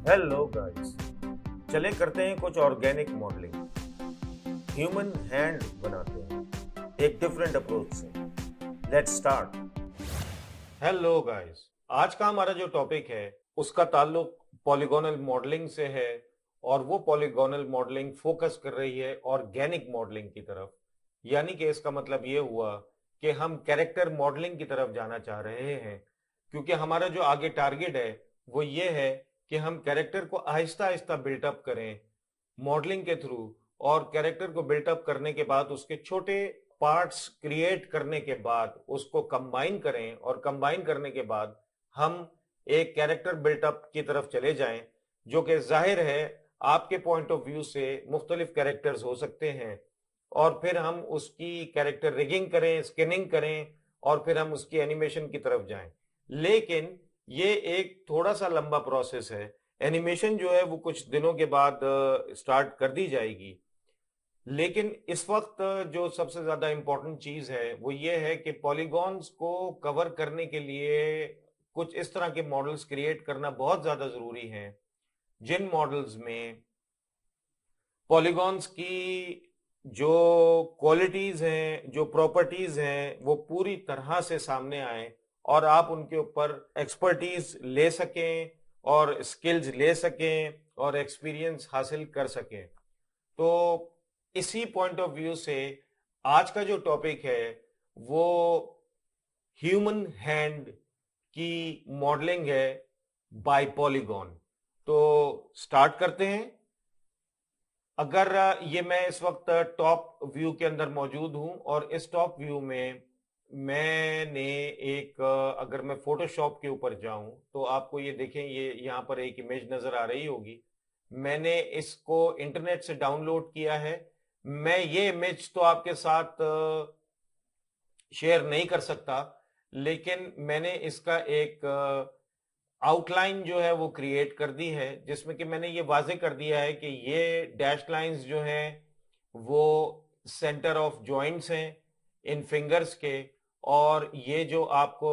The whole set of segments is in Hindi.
हेलो गाइस, चले करते हैं कुछ ऑर्गेनिक मॉडलिंग। ह्यूमन हैंड बनाते हैं एक डिफरेंट अप्रोच से। Let's start. हेलो गाइस, आज का हमारा जो टॉपिक है उसका ताल्लुक पॉलीगोनल मॉडलिंग से है और वो पॉलीगोनल मॉडलिंग फोकस कर रही है ऑर्गेनिक मॉडलिंग की तरफ। यानी कि इसका मतलब ये हुआ कि हम कैरेक्टर मॉडलिंग की तरफ जाना चाह रहे हैं, क्योंकि हमारा जो आगे टारगेट है वो ये है कि हम कैरेक्टर को आहिस्ता आहिस्ता बिल्टअप करें मॉडलिंग के थ्रू। और कैरेक्टर को बिल्टअप करने के बाद उसके छोटे पार्ट्स क्रिएट करने के बाद उसको कंबाइन करें और कंबाइन करने के बाद हम एक कैरेक्टर बिल्टअप की तरफ चले जाएं, जो कि जाहिर है आपके पॉइंट ऑफ व्यू से मुख्तलिफ कैरेक्टर्स हो सकते हैं। और फिर हम उसकी कैरेक्टर रिगिंग करें, स्किनिंग करें और फिर हम उसकी एनिमेशन की तरफ जाएं। लेकिन ये एक थोड़ा सा लंबा प्रोसेस है। एनिमेशन जो है वो कुछ दिनों के बाद स्टार्ट कर दी जाएगी। लेकिन इस वक्त जो सबसे ज्यादा इंपॉर्टेंट चीज है वो ये है कि पॉलीगॉन्स को कवर करने के लिए कुछ इस तरह के मॉडल्स क्रिएट करना बहुत ज्यादा जरूरी है, जिन मॉडल्स में पॉलीगॉन्स की जो क्वालिटीज हैं, जो प्रॉपर्टीज हैं, वो पूरी तरह से सामने आए और आप उनके ऊपर एक्सपर्टीज ले सकें और स्किल्स ले सकें और एक्सपीरियंस हासिल कर सकें। तो इसी पॉइंट ऑफ व्यू से आज का जो टॉपिक है वो ह्यूमन हैंड की मॉडलिंग है बाय पॉलीगॉन। तो स्टार्ट करते हैं। अगर ये मैं इस वक्त टॉप व्यू के अंदर मौजूद हूं और इस टॉप व्यू में मैंने एक अगर मैं फोटोशॉप के ऊपर जाऊं तो आपको ये देखें, ये यहाँ पर एक इमेज नजर आ रही होगी। मैंने इसको इंटरनेट से डाउनलोड किया है। मैं ये इमेज तो आपके साथ शेयर नहीं कर सकता, लेकिन मैंने इसका एक आउटलाइन जो है वो क्रिएट कर दी है, जिसमें कि मैंने ये वाजे कर दिया है कि ये डैश लाइंस जो हैं वो सेंटर ऑफ जॉइंट्स हैं इन फिंगर्स के। और ये जो आपको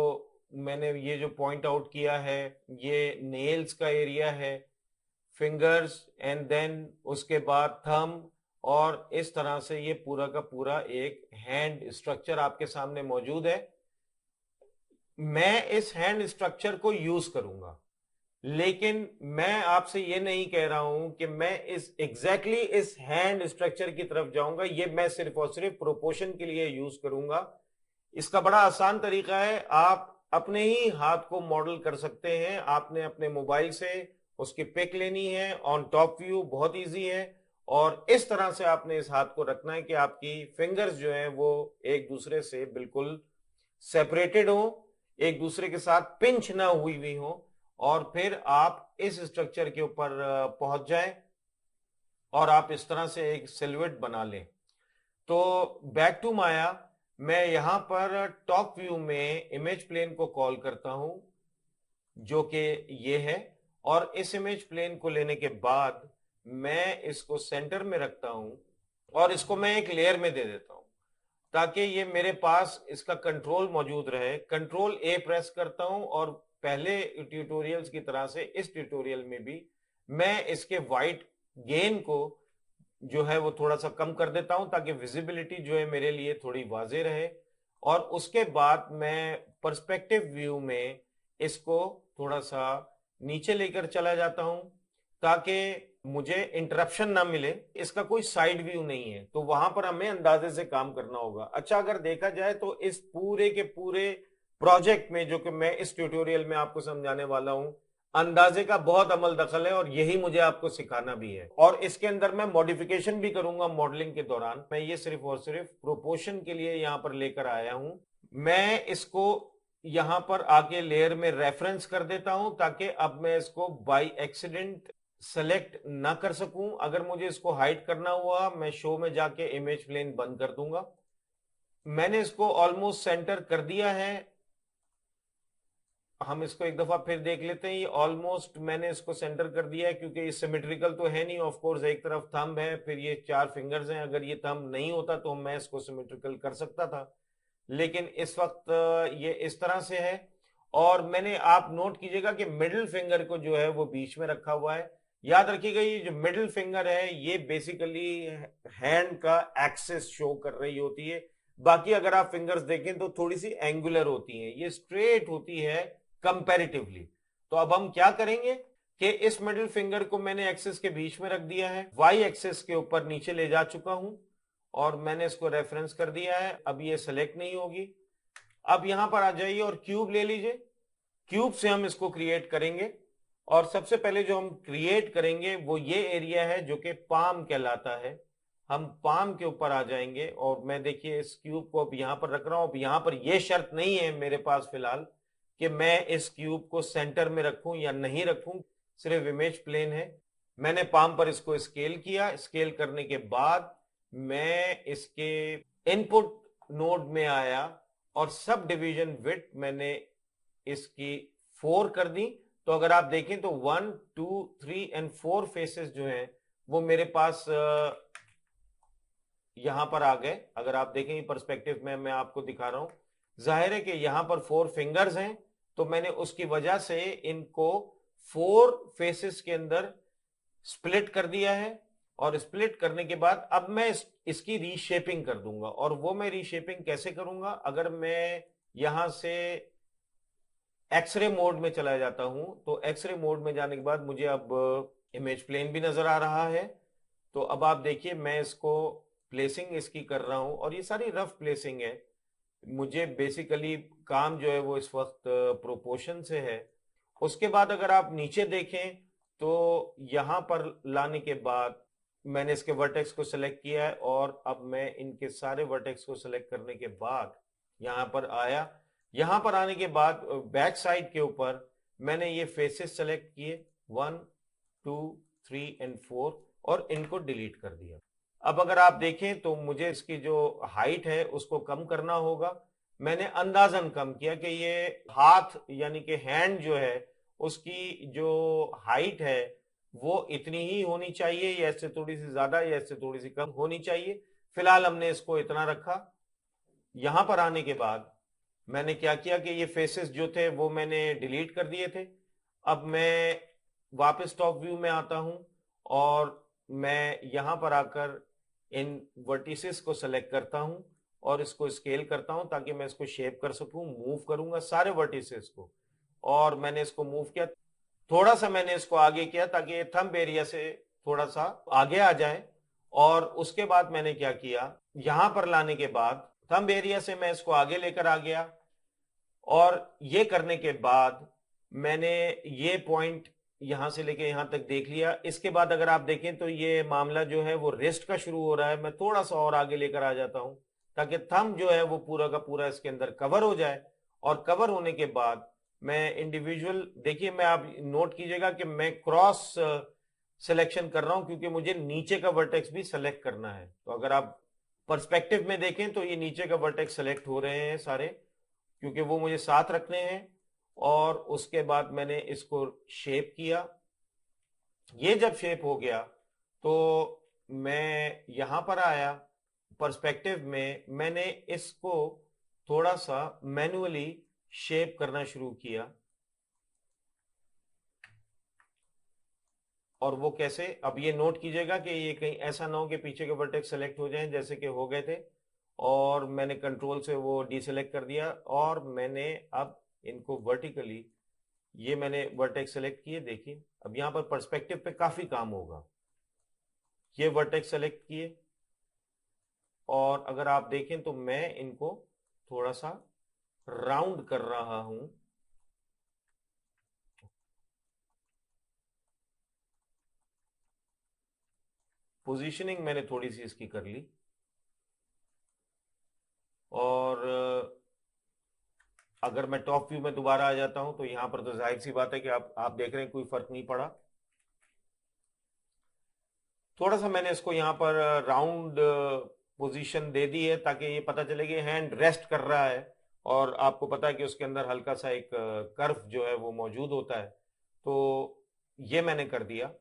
मैंने ये जो पॉइंट आउट किया है ये नेल्स का एरिया है, फिंगर्स एंड देन उसके बाद थंब। और इस तरह से ये पूरा का पूरा एक हैंड स्ट्रक्चर आपके सामने मौजूद है। मैं इस हैंड स्ट्रक्चर को यूज करूंगा, लेकिन मैं आपसे ये नहीं कह रहा हूं कि मैं इस इस हैंड स्ट्रक्चर की तरफ जाऊंगा। ये मैं सिर्फ और सिर्फ प्रोपोर्शन के लिए यूज करूंगा। इसका बड़ा आसान तरीका है, आप अपने ही हाथ को मॉडल कर सकते हैं। आपने अपने मोबाइल से उसकी पिक लेनी है ऑन टॉप व्यू, बहुत इजी है। और इस तरह से आपने इस हाथ को रखना है कि आपकी फिंगर्स जो हैं वो एक दूसरे से बिल्कुल सेपरेटेड हो, एक दूसरे के साथ पिंच ना हुई हुई हो। और फिर आप इस स्ट्रक्चर के ऊपर पहुंच जाएं और आप इस तरह से एक सिलुएट बना लें। तो बैक टू माया, मैं यहां पर टॉप व्यू में इमेज प्लेन को कॉल करता हूं, जो कि ये है। और इस इमेज प्लेन को लेने के बाद मैं इसको सेंटर में रखता हूं और इसको मैं एक लेयर में दे देता हूं, ताकि ये मेरे पास इसका कंट्रोल मौजूद रहे। कंट्रोल ए प्रेस करता हूं और पहले ट्यूटोरियल्स की तरह से इस ट्यूटोरियल में भी मैं इसके वाइट गेन को जो है वो थोड़ा सा कम कर देता हूं, ताकि विजिबिलिटी जो है मेरे लिए थोड़ी वाजे रहे। और उसके बाद मैं पर्सपेक्टिव व्यू में इसको थोड़ा सा नीचे लेकर चला जाता हूं, ताकि मुझे इंटरप्शन ना मिले। इसका कोई साइड व्यू नहीं है, तो वहां पर हमें अंदाजे से काम करना होगा। अच्छा, अगर देखा जाए तो इस पूरे के पूरे प्रोजेक्ट में जो कि मैं इस ट्यूटोरियल में आपको समझाने वाला हूं, अंदाजे का बहुत अमल दखल है और यही मुझे आपको सिखाना भी है। और इसके अंदर मैं मॉडिफिकेशन भी करूंगा मॉडलिंग के दौरान। मैं ये सिर्फ और सिर्फ प्रोपोर्शन के लिए यहां पर लेकर आया हूं। मैं इसको यहां पर आके लेयर में रेफरेंस कर देता हूं, ताकि अब मैं इसको बाय एक्सीडेंट सेलेक्ट ना कर सकूं। अगर मुझे इसको हाइड करना हुआ, मैं शो में जाके इमेज प्लेन बंद कर दूंगा। मैंने इसको ऑलमोस्ट सेंटर कर दिया है। हम इसको एक दफा फिर देख लेते हैं। ये ऑलमोस्ट मैंने इसको सेंटर कर दिया है, क्योंकि ये सिमेट्रिकल तो है नहीं। ऑफ कोर्स एक तरफ थंब है, फिर ये चार फिंगर्स हैं। अगर ये थंब नहीं होता तो मैं इसको सिमेट्रिकल कर सकता था, लेकिन इस वक्त ये इस तरह से है। और मैंने, आप नोट कीजिएगा कि मिडिल फिंगर को जो है वो बीच में रखा हुआ है। याद रखिएगा ये जो मिडिल फिंगर है ये बेसिकली हैंड का एक्सेस शो कर रही होती है। बाकी अगर आप फिंगर्स देखें तो थोड़ी सी एंगुलर होती हैं, ये स्ट्रेट होती है कंपैरेटिवली। तो अब हम क्या करेंगे कि इस मिडिल फिंगर को मैंने एक्सेस के बीच में रख दिया है, वाई एक्सेस के ऊपर नीचे ले जा चुका हूं और मैंने इसको रेफरेंस कर दिया है। अब ये सेलेक्ट नहीं होगी। अब यहां पर आ जाइए और क्यूब ले लीजिए। क्यूब से हम इसको क्रिएट करेंगे और सबसे पहले जो हम क्रिएट करेंगे वो ये एरिया है जो कि पाम कहलाता है। हम पाम के ऊपर आ जाएंगे और मैं देखिए इस क्यूब को अब यहां पर रख रहा हूं। अब यहां पर यह शर्त नहीं है मेरे पास फिलहाल कि मैं इस क्यूब को सेंटर में रखूं या नहीं रखूं, सिर्फ इमेज प्लेन है। मैंने पाम पर इसको स्केल किया। स्केल करने के बाद मैं इसके इनपुट नोड में आया और सब डिवीजन विड्थ मैंने इसकी 4 कर दी। तो अगर आप देखें तो 1 2 3 एंड 4 फेसेस जो हैं वो मेरे पास यहां पर आ गए। अगर आप देखें पर्सपेक्टिव में मैं आपको दिखा रहा हूं, जाहिर है कि यहां पर 4 फिंगर्स हैं तो मैंने उसकी वजह से इनको 4 फेसेस के अंदर स्प्लिट कर दिया है। और स्प्लिट करने के बाद अब मैं इसकी रीशेपिंग कर दूंगा। और वो मैं रीशेपिंग कैसे करूंगा, अगर मैं यहां से एक्सरे मोड में चला जाता हूं तो एक्सरे मोड में जाने के बाद मुझे अब इमेज प्लेन भी नजर आ रहा है। तो अब आप देखिए मैं इसको प्लेसिंग इसकी कर रहा हूं और ये सारी रफ प्लेसिंग है। मुझे बेसिकली काम जो है वो इस वक्त प्रोपोर्शन से है। उसके बाद अगर आप नीचे देखें तो यहां पर लाने के बाद मैंने इसके वर्टेक्स को सिलेक्ट किया है और अब मैं इनके सारे वर्टेक्स को सिलेक्ट करने के बाद यहां पर आया। यहां पर आने के बाद बैक साइड के ऊपर मैंने ये फेसेस सेलेक्ट किए 1 2 3 एंड 4 और इनको डिलीट कर दिया। अब अगर आप देखें तो मुझे इसकी जो हाइट है उसको कम करना होगा। मैंने अंदाजन कम किया कि ये हाथ यानी कि हैंड जो है उसकी जो हाइट है वो इतनी ही होनी चाहिए या इससे थोड़ी सी ज्यादा या इससे थोड़ी सी कम होनी चाहिए। फिलहाल हमने इसको इतना रखा। यहां पर आने के बाद मैंने क्या किया कि ये फेसेस जो थे वो मैंने डिलीट कर दिए थे। अब मैं वापस टॉप व्यू में आता हूं और मैं यहां पर आकर इन वर्टिसेस को सेलेक्ट करता हूं और इसको स्केल करता हूं ताकि मैं इसको शेप कर सकूं। मूव करूंगा सारे वर्टिसेस को और मैंने इसको मूव किया। थोड़ा सा मैंने इसको आगे किया ताकि ये थंब एरिया से थोड़ा सा आगे आ जाए। और उसके बाद मैंने क्या किया, यहां पर लाने के बाद थंब एरिया से मैं इसको आगे लेकर आ गया और ये करने के बाद मैंने ये पॉइंट यहां से लेके यहां तक देख लिया। इसके बाद अगर आप देखें तो ये मामला जो है वो रेस्ट का शुरू हो रहा है। मैं थोड़ा सा और आगे लेकर आ जाता हूं ताकि थंब जो है वो पूरा का पूरा इसके अंदर कवर हो जाए। और कवर होने के बाद मैं इंडिविजुअल, देखिए मैं, आप नोट कीजिएगा कि मैं क्रॉस सिलेक्शन कर रहा हूं क्योंकि मुझे नीचे का वर्टेक्स भी सेलेक्ट करना है। तो अगर आप पर्सपेक्टिव में देखें तो ये नीचे का वर्टेक्स सेलेक्ट हो रहे हैं सारे क्योंकि वो मुझे साथ रखने हैं। और उसके बाद मैंने इसको शेप किया। ये जब शेप हो गया तो मैं यहां पर आया। पर्सपेक्टिव में मैंने इसको थोड़ा सा मैन्युअली शेप करना शुरू किया। और वो कैसे, अब ये नोट कीजिएगा कि ये कहीं ऐसा ना हो कि पीछे के वर्टेक्स सेलेक्ट हो जाएं जैसे कि हो गए थे। और मैंने कंट्रोल से वो डीसेलेक्ट कर दिया और मैंने अब इनको वर्टिकली, ये मैंने वर्टेक्स सेलेक्ट किए। देखिए अब यहां पर पर्सपेक्टिव पे काफी काम होगा। ये वर्टेक्स सेलेक्ट किए और अगर आप देखें तो मैं इनको थोड़ा सा राउंड कर रहा हूं। पोजीशनिंग मैंने थोड़ी सी इसकी कर ली। और अगर मैं टॉप व्यू में दोबारा आ जाता हूं तो यहां पर तो जाहिर सी बात है कि आप देख रहे हैं कोई फर्क नहीं पड़ा। थोड़ा सा मैंने इसको यहां पर राउंड पोजीशन दे दी है ताकि ये पता चले कि हैंड रेस्ट कर रहा है। और आपको पता है कि उसके अंदर हल्का सा एक कर्व जो है वो मौजूद होता है। तो ये मैंने कर दिया।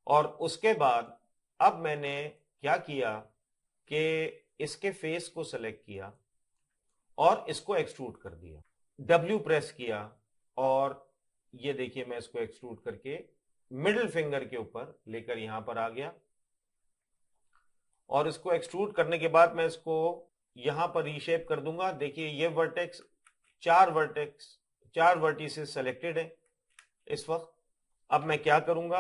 और उसके बाद अब मैंने क्या किया कि इसके फेस को सेलेक्ट किया और इसको एक्सट्रूड कर दिया। डब्ल्यू प्रेस किया और ये देखिए मैं इसको एक्सट्रूड करके मिडिल फिंगर के ऊपर लेकर यहां पर आ गया, और इसको एक्सट्रूड करने के बाद मैं इसको यहां पर रीशेप कर दूंगा। देखिए ये वर्टेक्स, चार वर्टिसेस सेलेक्टेड है इस वक्त। अब मैं क्या करूंगा,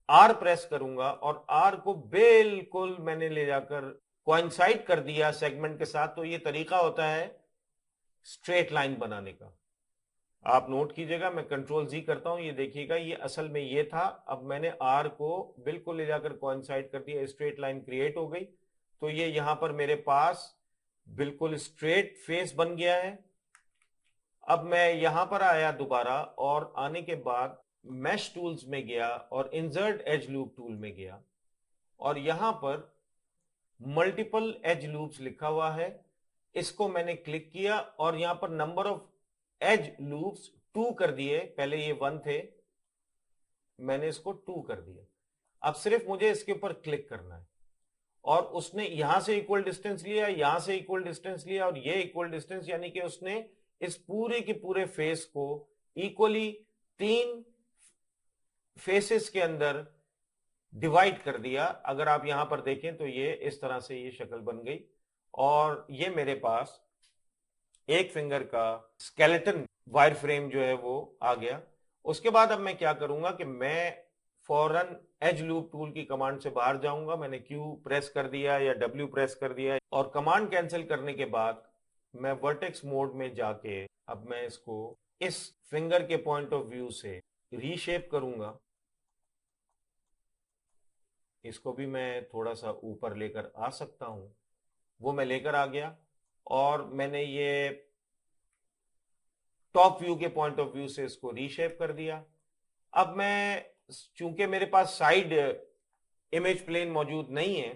आर प्रेस करूंगा और आर को बिल्कुल मैंने ले जाकर कोइंसाइड कर दिया सेगमेंट के साथ। तो ये तरीका होता है स्ट्रेट लाइन बनाने का। आप नोट कीजिएगा, मैं कंट्रोल जी करता हूं, ये देखिएगा ये असल में ये था। अब मैंने आर को बिल्कुल ले जाकर कोइंसाइड कर दिया, स्ट्रेट लाइन क्रिएट हो गई। तो ये यहां पर मेरे पास बिल्कुल स्ट्रेट फेस बन गया है। अब मैं यहां पर आया दोबारा, और आने के बाद मैश टूल्स में गया और इंसर्ट एज लूप टूल में गया, और यहां पर मल्टीपल एज लूप्स लिखा हुआ है, इसको मैंने क्लिक किया और यहां पर नंबर ऑफ एज लूप्स 2 कर दिए। पहले ये 1 थे, मैंने इसको 2 कर दिया। अब सिर्फ मुझे इसके ऊपर क्लिक करना है, और उसने यहां से इक्वल डिस्टेंस लिया, यहां से इक्वल डिस्टेंस लिया, और ये इक्वल डिस्टेंस, यानी कि उसने इस पूरे के पूरे फेस को इक्वली 3 फेसेस के अंदर डिवाइड कर दिया। अगर आप यहां पर देखें तो ये इस तरह से ये शक्ल बन गई, और ये मेरे पास एक फिंगर का स्केलेटन वायर फ्रेम जो है वो आ गया। उसके बाद अब मैं क्या करूंगा कि मैं फौरन एज लूप टूल की कमांड से बाहर जाऊंगा। मैंने क्यू प्रेस कर दिया या डब्ल्यू प्रेस कर दिया, और कमांड कैंसिल करने के बाद मैं वर्टेक्स मोड में जाके अब मैं इसको इस फिंगर के पॉइंट ऑफ व्यू से रीशेप करूंगा। इसको भी मैं थोड़ा सा ऊपर लेकर आ सकता हूं, वो मैं लेकर आ गया, और मैंने ये टॉप व्यू के पॉइंट ऑफ व्यू से इसको रीशेप कर दिया। अब मैं, चूंकि मेरे पास साइड इमेज प्लेन मौजूद नहीं है,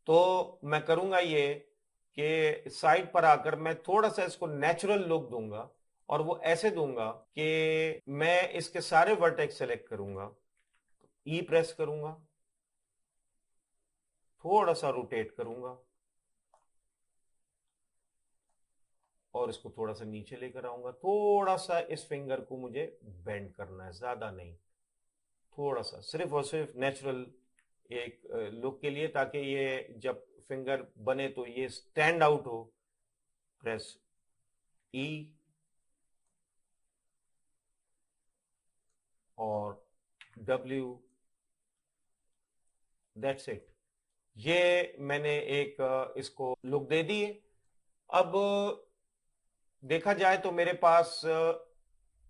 तो मैं करूंगा ये कि साइड पर आकर मैं थोड़ा सा इसको नेचुरल लुक दूंगा, और वो ऐसे दूंगा कि मैं इसके सारे वर्टेक्स सेलेक्ट करूंगा, ई प्रेस करूंगा, थोड़ा सा रोटेट करूंगा, और इसको थोड़ा सा नीचे लेकर आऊंगा। थोड़ा सा इस फिंगर को मुझे बेंड करना है, ज्यादा नहीं, थोड़ा सा, सिर्फ और सिर्फ नेचुरल एक लुक के लिए, ताकि ये जब फिंगर बने तो ये स्टैंड आउट हो। प्रेस ई और डब्ल्यू, दैट्स इट। ये मैंने एक इसको लुक दे दी है। अब देखा जाए तो मेरे पास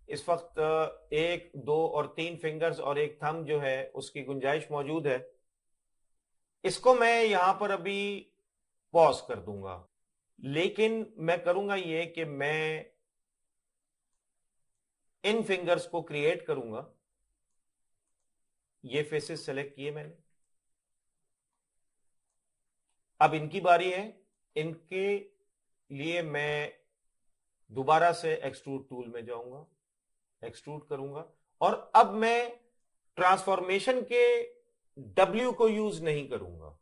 इस वक्त 1, 2 और 3 फिंगर्स और एक थंब जो है उसकी गुंजाइश मौजूद है। इसको मैं यहां पर अभी पॉज कर दूंगा, लेकिन मैं करूंगा ये कि मैं इन फिंगर्स को क्रिएट करूंगा। ये फेसेस सेलेक्ट किए मैंने, अब इनकी बारी है। इनके लिए मैं दोबारा से एक्सट्रूड टूल में जाऊंगा, एक्सट्रूड करूंगा, और अब मैं ट्रांसफॉर्मेशन के डब्ल्यू को यूज नहीं करूंगा।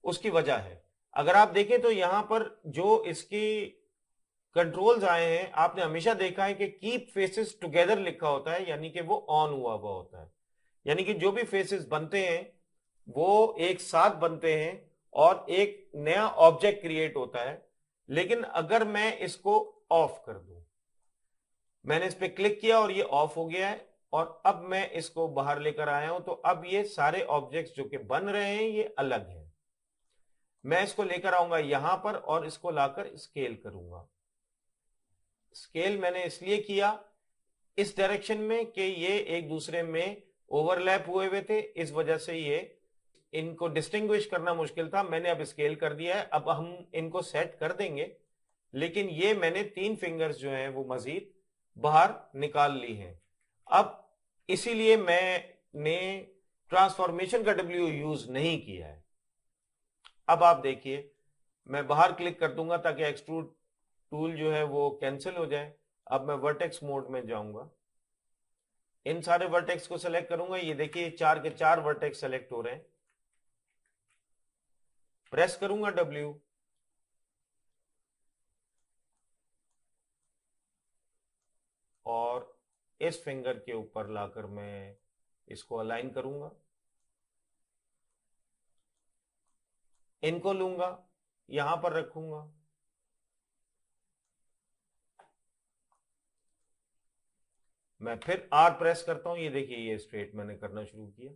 उसकी वजह है, अगर आप देखें तो यहां पर जो इसकी कंट्रोल्स आए हैं, आपने हमेशा देखा है कि कीप फेसेस टुगेदर लिखा होता है, यानी कि वो ऑन हुआ हुआ होता है। यानी कि जो भी फेसेस बनते हैं वो एक साथ बनते हैं और एक नया ऑब्जेक्ट क्रिएट होता है। लेकिन अगर मैं इसको ऑफ कर दूं, मैंने इस पर क्लिक किया और ये ऑफ हो गया है, और अब मैं इसको बाहर लेकर आया हूं, तो अब ये सारे ऑब्जेक्ट्स जो कि बन रहे हैं ये अलग हैं। मैं इसको लेकर आऊंगा यहां पर और इसको लाकर स्केल करूंगा। स्केल मैंने इसलिए किया इस डायरेक्शन में कि ये एक दूसरे में ओवरलैप हुए हुए थे, इस वजह से ये इनको डिस्टिंग्विश करना मुश्किल था। मैंने अब स्केल कर दिया है, अब हम इनको सेट कर देंगे। लेकिन ये मैंने 3 फिंगर्स जो हैं वो मजीद बाहर निकाल ली हैं। अब इसीलिए मैंने ट्रांसफॉर्मेशन का डब्ल्यू यूज नहीं किया है। अब आप देखिए, मैं बाहर क्लिक कर दूंगा ताकि एक्सट्रूड टूल जो है वो कैंसिल हो जाए। अब मैं वर्टेक्स मोड में जाऊंगा, इन सारे वर्टेक्स को सेलेक्ट करूंगा। ये देखिए 4 के 4 वर्टेक्स सेलेक्ट हो रहे हैं। प्रेस करूंगा डब्ल्यू, और इस फिंगर के ऊपर लाकर मैं इसको अलाइन करूंगा, इनको लूंगा, यहां पर रखूंगा, मैं फिर आर प्रेस करता हूं, ये देखिए ये स्ट्रेट मैंने करना शुरू किया,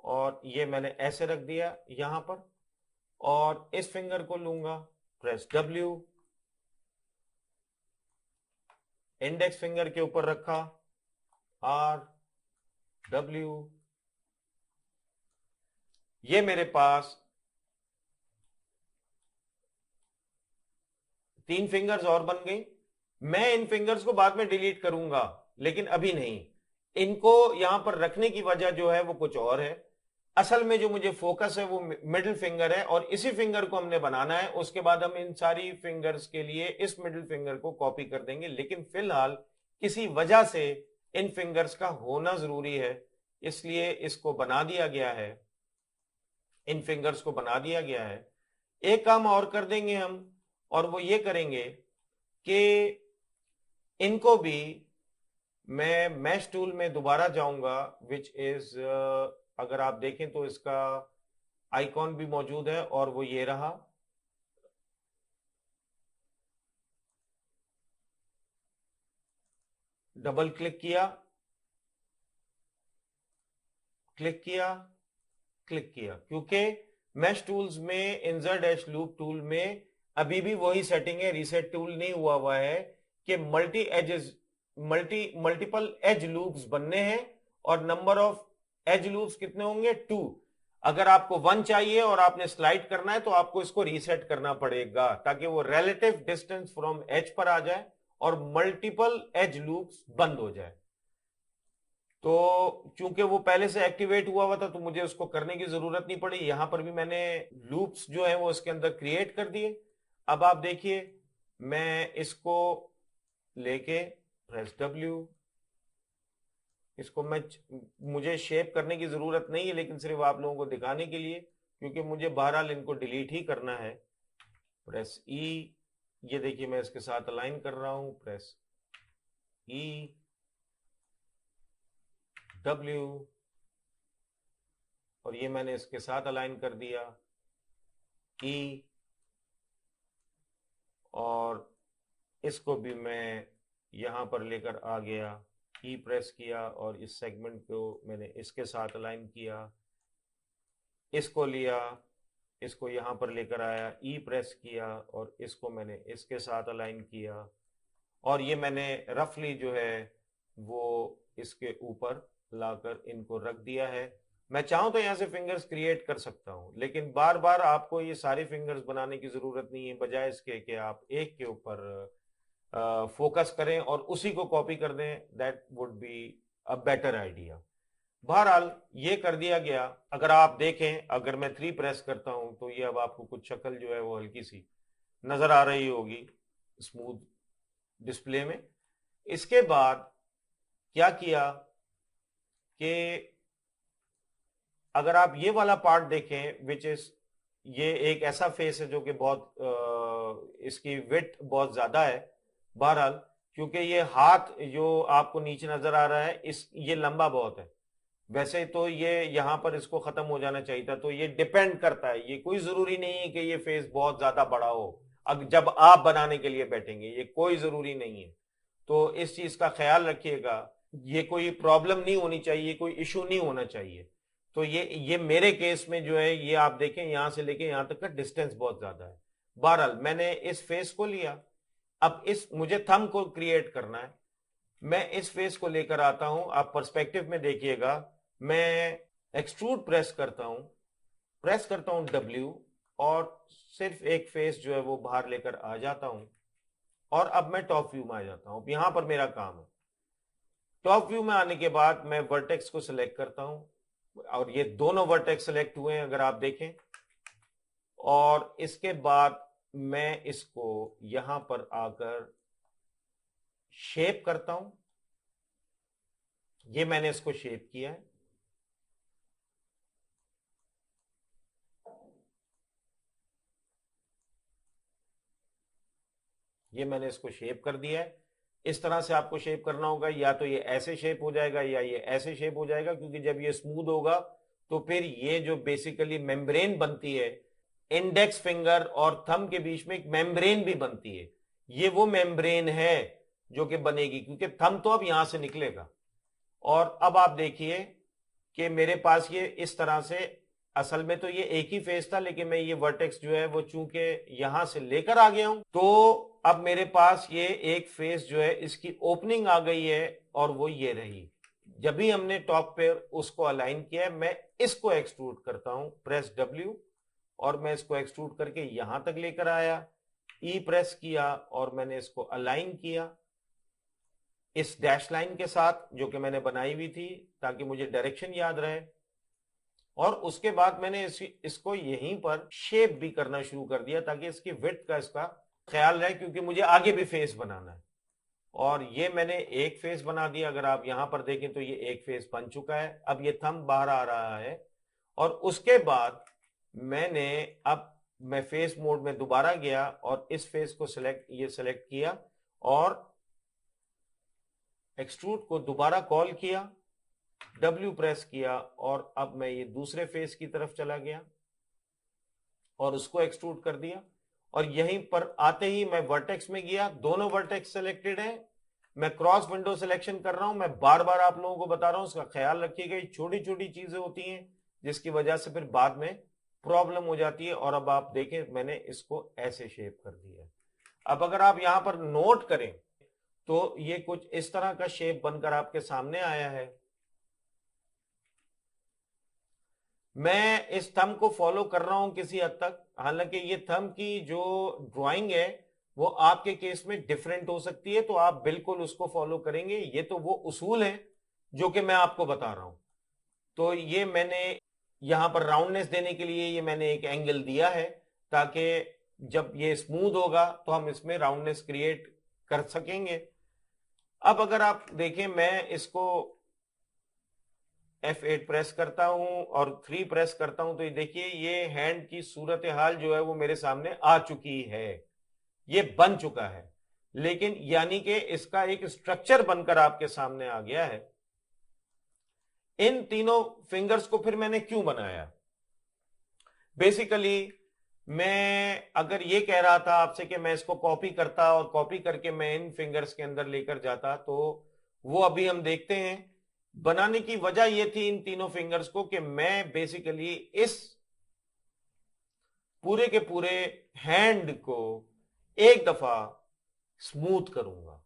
और ये मैंने ऐसे रख दिया यहां पर, और इस फिंगर को लूंगा, प्रेस डब्ल्यू, इंडेक्स फिंगर के ऊपर रखा, आर डब्ल्यू, ये मेरे पास 3 फिंगर्स और बन गई। मैं इन फिंगर्स को बाद में डिलीट करूंगा, लेकिन अभी नहीं। इनको यहां पर रखने की वजह जो है वो कुछ और है। असल में जो मुझे फोकस है वो मिडिल फिंगर है, और इसी फिंगर को हमने बनाना है। उसके बाद हम इन सारी फिंगर्स के लिए इस मिडिल फिंगर को कॉपी कर देंगे, लेकिन फिलहाल किसी वजह से इन फिंगर्स का होना जरूरी है, इसलिए इसको बना दिया गया है, इन फिंगर्स को बना दिया गया है। एक काम और कर देंगे हम, और वो ये करेंगे कि इनको भी मैं मैश टूल में दोबारा जाऊंगा, विच इज, अगर आप देखें तो इसका आइकॉन भी मौजूद है, और वो ये रहा। डबल क्लिक किया, क्लिक किया, क्लिक किया, क्योंकि मैश टूल्स में इंसर्ट डैश लूप टूल में अभी भी वही सेटिंग है, रीसेट टूल नहीं हुआ है, कि मल्टीपल एज लूप्स बनने हैं, और नंबर ऑफ एज लूप्स कितने होंगे, 2। अगर आपको 1 चाहिए और आपने स्लाइड करना है तो आपको इसको रीसेट करना पड़ेगा, ताकि वो relative distance from as per आ जाए और मल्टीपल एज लूप्स बंद हो जाए। तो चूंकि वो पहले से एक्टिवेट हुआ था तो मुझे उसको करने की जरूरत नहीं पड़ी। यहां पर भी मैंने लूप्स जो है वो इसके अंदर क्रिएट कर दिए। अब आप देखिए, मैं इसको लेके प्रेस डब्ल्यू, इसको मुझे शेप करने की जरूरत नहीं है, लेकिन सिर्फ आप लोगों को दिखाने के लिए, क्योंकि मुझे बहरहाल इनको डिलीट ही करना है। प्रेस ई, ये देखिए मैं इसके साथ अलाइन कर रहा हूं, प्रेस ई, डब्ल्यू, और ये मैंने इसके साथ अलाइन कर दिया, ई, और इसको भी मैं यहां पर लेकर आ गया, ई प्रेस किया, और इस सेगमेंट को मैंने इसके साथ अलाइन किया, इसको लिया, इसको यहां पर लेकर आया, ई प्रेस किया, और इसको मैंने इसके साथ अलाइन किया, और ये मैंने रफली जो है वो इसके ऊपर लाकर इनको रख दिया है। मैं चाहूं तो यहां से फिंगर्स क्रिएट कर सकता हूं, लेकिन बार बार आपको ये सारे फिंगर्स बनाने की जरूरत नहीं है, बजाय इसके कि आप एक के ऊपर फोकस करें और उसी को कॉपी कर दें, that would be a better idea. बहरहाल ये कर दिया गया। अगर आप देखें, अगर मैं 3 प्रेस करता हूं तो ये अब आपको कुछ शक्ल जो है वो हल्की सी नजर आ रही होगी स्मूथ डिस्प्ले में। इसके बाद क्या किया कि अगर आप ये वाला पार्ट देखें, विच इज, ये एक ऐसा फेस है जो कि बहुत इसकी विड्थ बहुत ज्यादा है। बहरहाल, क्योंकि ये हाथ जो आपको नीचे नजर आ रहा है, इस ये लंबा बहुत है। वैसे तो ये यहां पर इसको खत्म हो जाना चाहिए था। तो ये डिपेंड करता है, ये कोई जरूरी नहीं है कि ये फेस बहुत ज्यादा बड़ा हो। अब जब आप बनाने के लिए बैठेंगे, ये कोई जरूरी नहीं है। तो इस चीज का ख्याल रखिएगा, ये कोई प्रॉब्लम नहीं होनी चाहिए, कोई इशू नहीं होना चाहिए। तो ये मेरे केस में जो है, ये आप देखें यहां से लेके यहां तक का डिस्टेंस बहुत ज्यादा है। बहरहाल मैंने इस फेस को लिया। अब इस मुझे थंब को क्रिएट करना है। मैं इस फेस को लेकर आता हूं, आप पर्सपेक्टिव में देखिएगा। मैं एक्सट्रूड प्रेस करता हूं डब्ल्यू, और सिर्फ एक फेस जो है वो बाहर लेकर आ जाता हूं, और अब मैं टॉप व्यू में आ जाता हूं। यहां पर मेरा काम है। टॉप व्यू में आने के बाद मैं वर्टेक्स को सिलेक्ट करता हूं, और ये दोनों वर्टेक्स सिलेक्ट हुए हैं अगर आप देखें। और इसके बाद मैं इसको यहां पर आकर शेप करता हूं। ये मैंने इसको शेप किया है। ये मैंने इसको शेप कर दिया है। इस तरह से आपको शेप करना होगा, या तो ये ऐसे शेप हो जाएगा या ये ऐसे शेप हो जाएगा, क्योंकि जब ये स्मूथ होगा तो फिर ये जो बेसिकली मेम्ब्रेन बनती है इंडेक्स फिंगर और थंब के बीच में, एक मेम्ब्रेन भी बनती है, ये वो मेम्ब्रेन है जो कि बनेगी, क्योंकि थंब तो अब यहां से निकलेगा। और अब आप देखिए कि मेरे पास ये इस तरह से, असल में तो ये एक ही फेस था, लेकिन मैं ये वर्टेक्स जो है वो चूंकि यहां से लेकर आ गया हूं, तो अब मेरे पास ये एक फेस जो है इसकी ओपनिंग आ गई है, और वो ये रही। जब भी हमने टॉप पे उसको अलाइन किया है, मैं इसको एक्सट्रूड करता हूं, प्रेस डब्ल्यू, और मैं इसको एक्सट्रूड करके यहां तक लेकर आया, ई प्रेस किया और मैंने इसको अलाइन किया इस डैश लाइन के साथ जो कि मैंने बनाई हुई थी, ताकि मुझे डायरेक्शन याद रहे। और उसके बाद मैंने इसको यहीं पर शेप भी करना शुरू कर दिया, ताकि इसकी विड्थ का इसका ख्याल रहे, क्योंकि मुझे आगे भी फेस बनाना है। और ये मैंने एक फेस बना दिया, अगर आप यहां पर देखें तो ये एक फेस बन चुका है। अब ये थंब बाहर आ रहा है, और उसके बाद मैंने, अब मैं फेस मोड में दोबारा गया और इस फेस को सेलेक्ट किया और एक्सट्रूड को दोबारा कॉल किया, डब्ल्यू प्रेस किया, और अब मैं ये दूसरे फेस की तरफ चला गया और उसको एक्सट्रूड कर दिया। और यहीं पर आते ही मैं वर्टेक्स में गया, दोनों वर्टेक्स सेलेक्टेड है, मैं क्रॉस विंडो सिलेक्शन कर रहा हूं। मैं बार बार आप लोगों को बता रहा हूं, इसका ख्याल रखिएगा, छोटी छोटी चीजें होती हैं जिसकी वजह से फिर बाद में प्रॉब्लम हो जाती है। और अब आप देखें, मैंने इसको ऐसे शेप कर दिया। अब अगर आप यहां पर नोट करें तो ये कुछ इस तरह का शेप बनकर आपके सामने आया है। मैं इस थंब को फॉलो कर रहा हूं किसी हद तक, हालांकि ये थंब की जो ड्राइंग है वो आपके केस में डिफरेंट हो सकती है, तो आप बिल्कुल उसको फॉलो करेंगे। ये तो वो उसूल है जो कि मैं आपको बता रहा हूं। तो ये मैंने यहां पर राउंडनेस देने के लिए ये मैंने एक एंगल दिया है, ताकि जब ये स्मूथ होगा तो हम इसमें राउंडनेस क्रिएट कर सकेंगे। अब अगर आप देखें, मैं इसको F8 प्रेस करता हूं और 3 प्रेस करता हूं, तो ये देखिए ये हैंड की सूरत हाल जो है वो मेरे सामने आ चुकी है, ये बन चुका है। लेकिन यानी कि इसका एक स्ट्रक्चर बनकर आपके सामने आ गया है। इन तीनों फिंगर्स को फिर मैंने क्यों बनाया? बेसिकली मैं अगर ये कह रहा था आपसे कि मैं इसको कॉपी करता और कॉपी करके मैं इन फिंगर्स के अंदर लेकर जाता, तो वो अभी हम देखते हैं। बनाने की वजह यह थी इन तीनों फिंगर्स को कि मैं बेसिकली इस पूरे के पूरे हैंड को एक दफा स्मूथ करूंगा।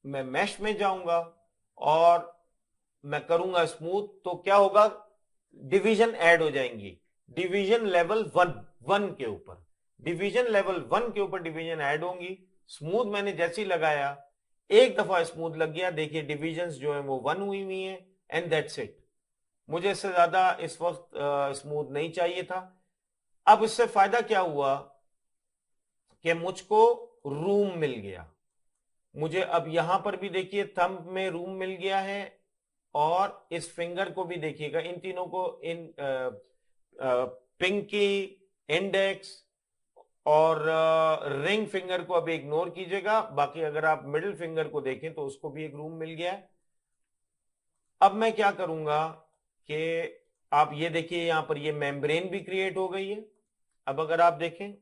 मैं मैश में जाऊंगा और मैं करूंगा स्मूथ, तो क्या होगा, डिवीजन ऐड हो जाएंगी। डिवीजन लेवल वन के ऊपर, डिवीजन लेवल वन के ऊपर डिवीजन ऐड होंगी। स्मूथ मैंने जैसे ही लगाया, एक दफा स्मूथ लग गया, देखिए डिवीजन जो है वो 1 हुई हुई है, एंड दैट्स इट। मुझे इससे ज्यादा इस वक्त स्मूथ नहीं चाहिए था। अब इससे फायदा क्या हुआ कि मुझको रूम मिल गया। मुझे अब यहां पर भी देखिए थंब में रूम मिल गया है, और इस फिंगर को भी देखिएगा, इन तीनों को, इन पिंकी, इंडेक्स और रिंग फिंगर को अभी इग्नोर कीजिएगा। बाकी अगर आप मिडिल फिंगर को देखें तो उसको भी एक रूम मिल गया है। अब मैं क्या करूंगा कि आप ये देखिए, यहां पर ये मेम्ब्रेन भी क्रिएट हो गई है। अब अगर आप देखें,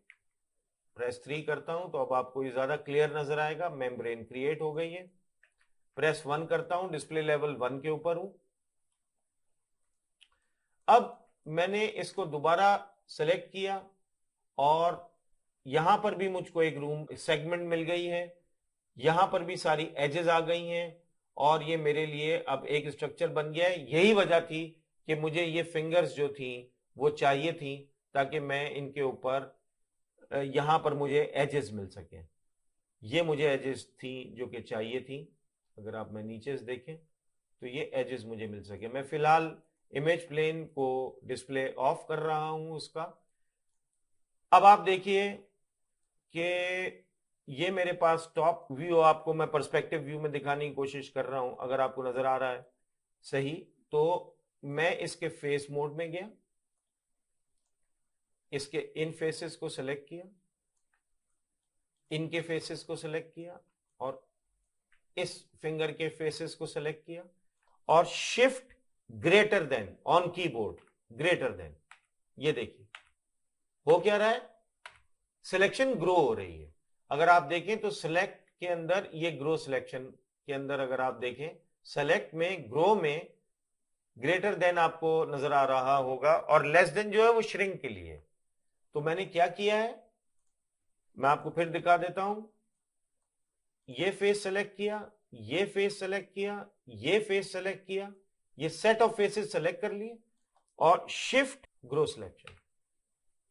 प्रेस 3 करता हूं तो अब आपको ये ज्यादा क्लियर नजर आएगा, मेम्ब्रेन क्रिएट हो गई है। प्रेस 1 करता हूं, डिस्प्ले लेवल 1 के ऊपर हूं। अब मैंने इसको दोबारा सेलेक्ट किया और यहां पर भी मुझको एक रूम सेगमेंट मिल गई है, यहां पर भी सारी एजेस आ गई हैं, और ये मेरे लिए अब एक स्ट्रक्चर बन गया है। यही वजह थी कि मुझे ये फिंगर्स जो थी वो चाहिए थी, ताकि मैं इनके ऊपर यहां पर मुझे एजेस मिल सके। ये मुझे एजेस थी जो कि चाहिए थी। अगर आप मैं नीचे से देखें तो ये एजेस मुझे मिल सके। मैं फिलहाल इमेज प्लेन को डिस्प्ले ऑफ कर रहा हूं उसका। अब आप देखिए कि ये मेरे पास टॉप व्यू, आपको मैं पर्सपेक्टिव व्यू में दिखाने की कोशिश कर रहा हूं, अगर आपको नजर आ रहा है सही। तो मैं इसके फेस मोड में गया, इसके इन फेसेस को सेलेक्ट किया, इनके फेसेस को सिलेक्ट किया और इस फिंगर के फेसेस को सिलेक्ट किया और shift greater than on keyboard, greater than, ये देखिए हो क्या रहा है, सिलेक्शन ग्रो हो रही है। अगर आप देखें तो सिलेक्ट के अंदर ये ग्रो सिलेक्शन के अंदर अगर आप देखें सेलेक्ट में ग्रो में ग्रेटर देन आपको नजर आ रहा होगा और लेस देन जो है वो श्रिंक के लिए। तो मैंने क्या किया है, मैं आपको फिर दिखा देता हूं, ये फेस सेलेक्ट किया, ये फेस सेलेक्ट किया, ये फेस सेलेक्ट किया, ये सेट ऑफ फेसेस सेलेक्ट कर लिए और शिफ्ट ग्रो सिलेक्शन।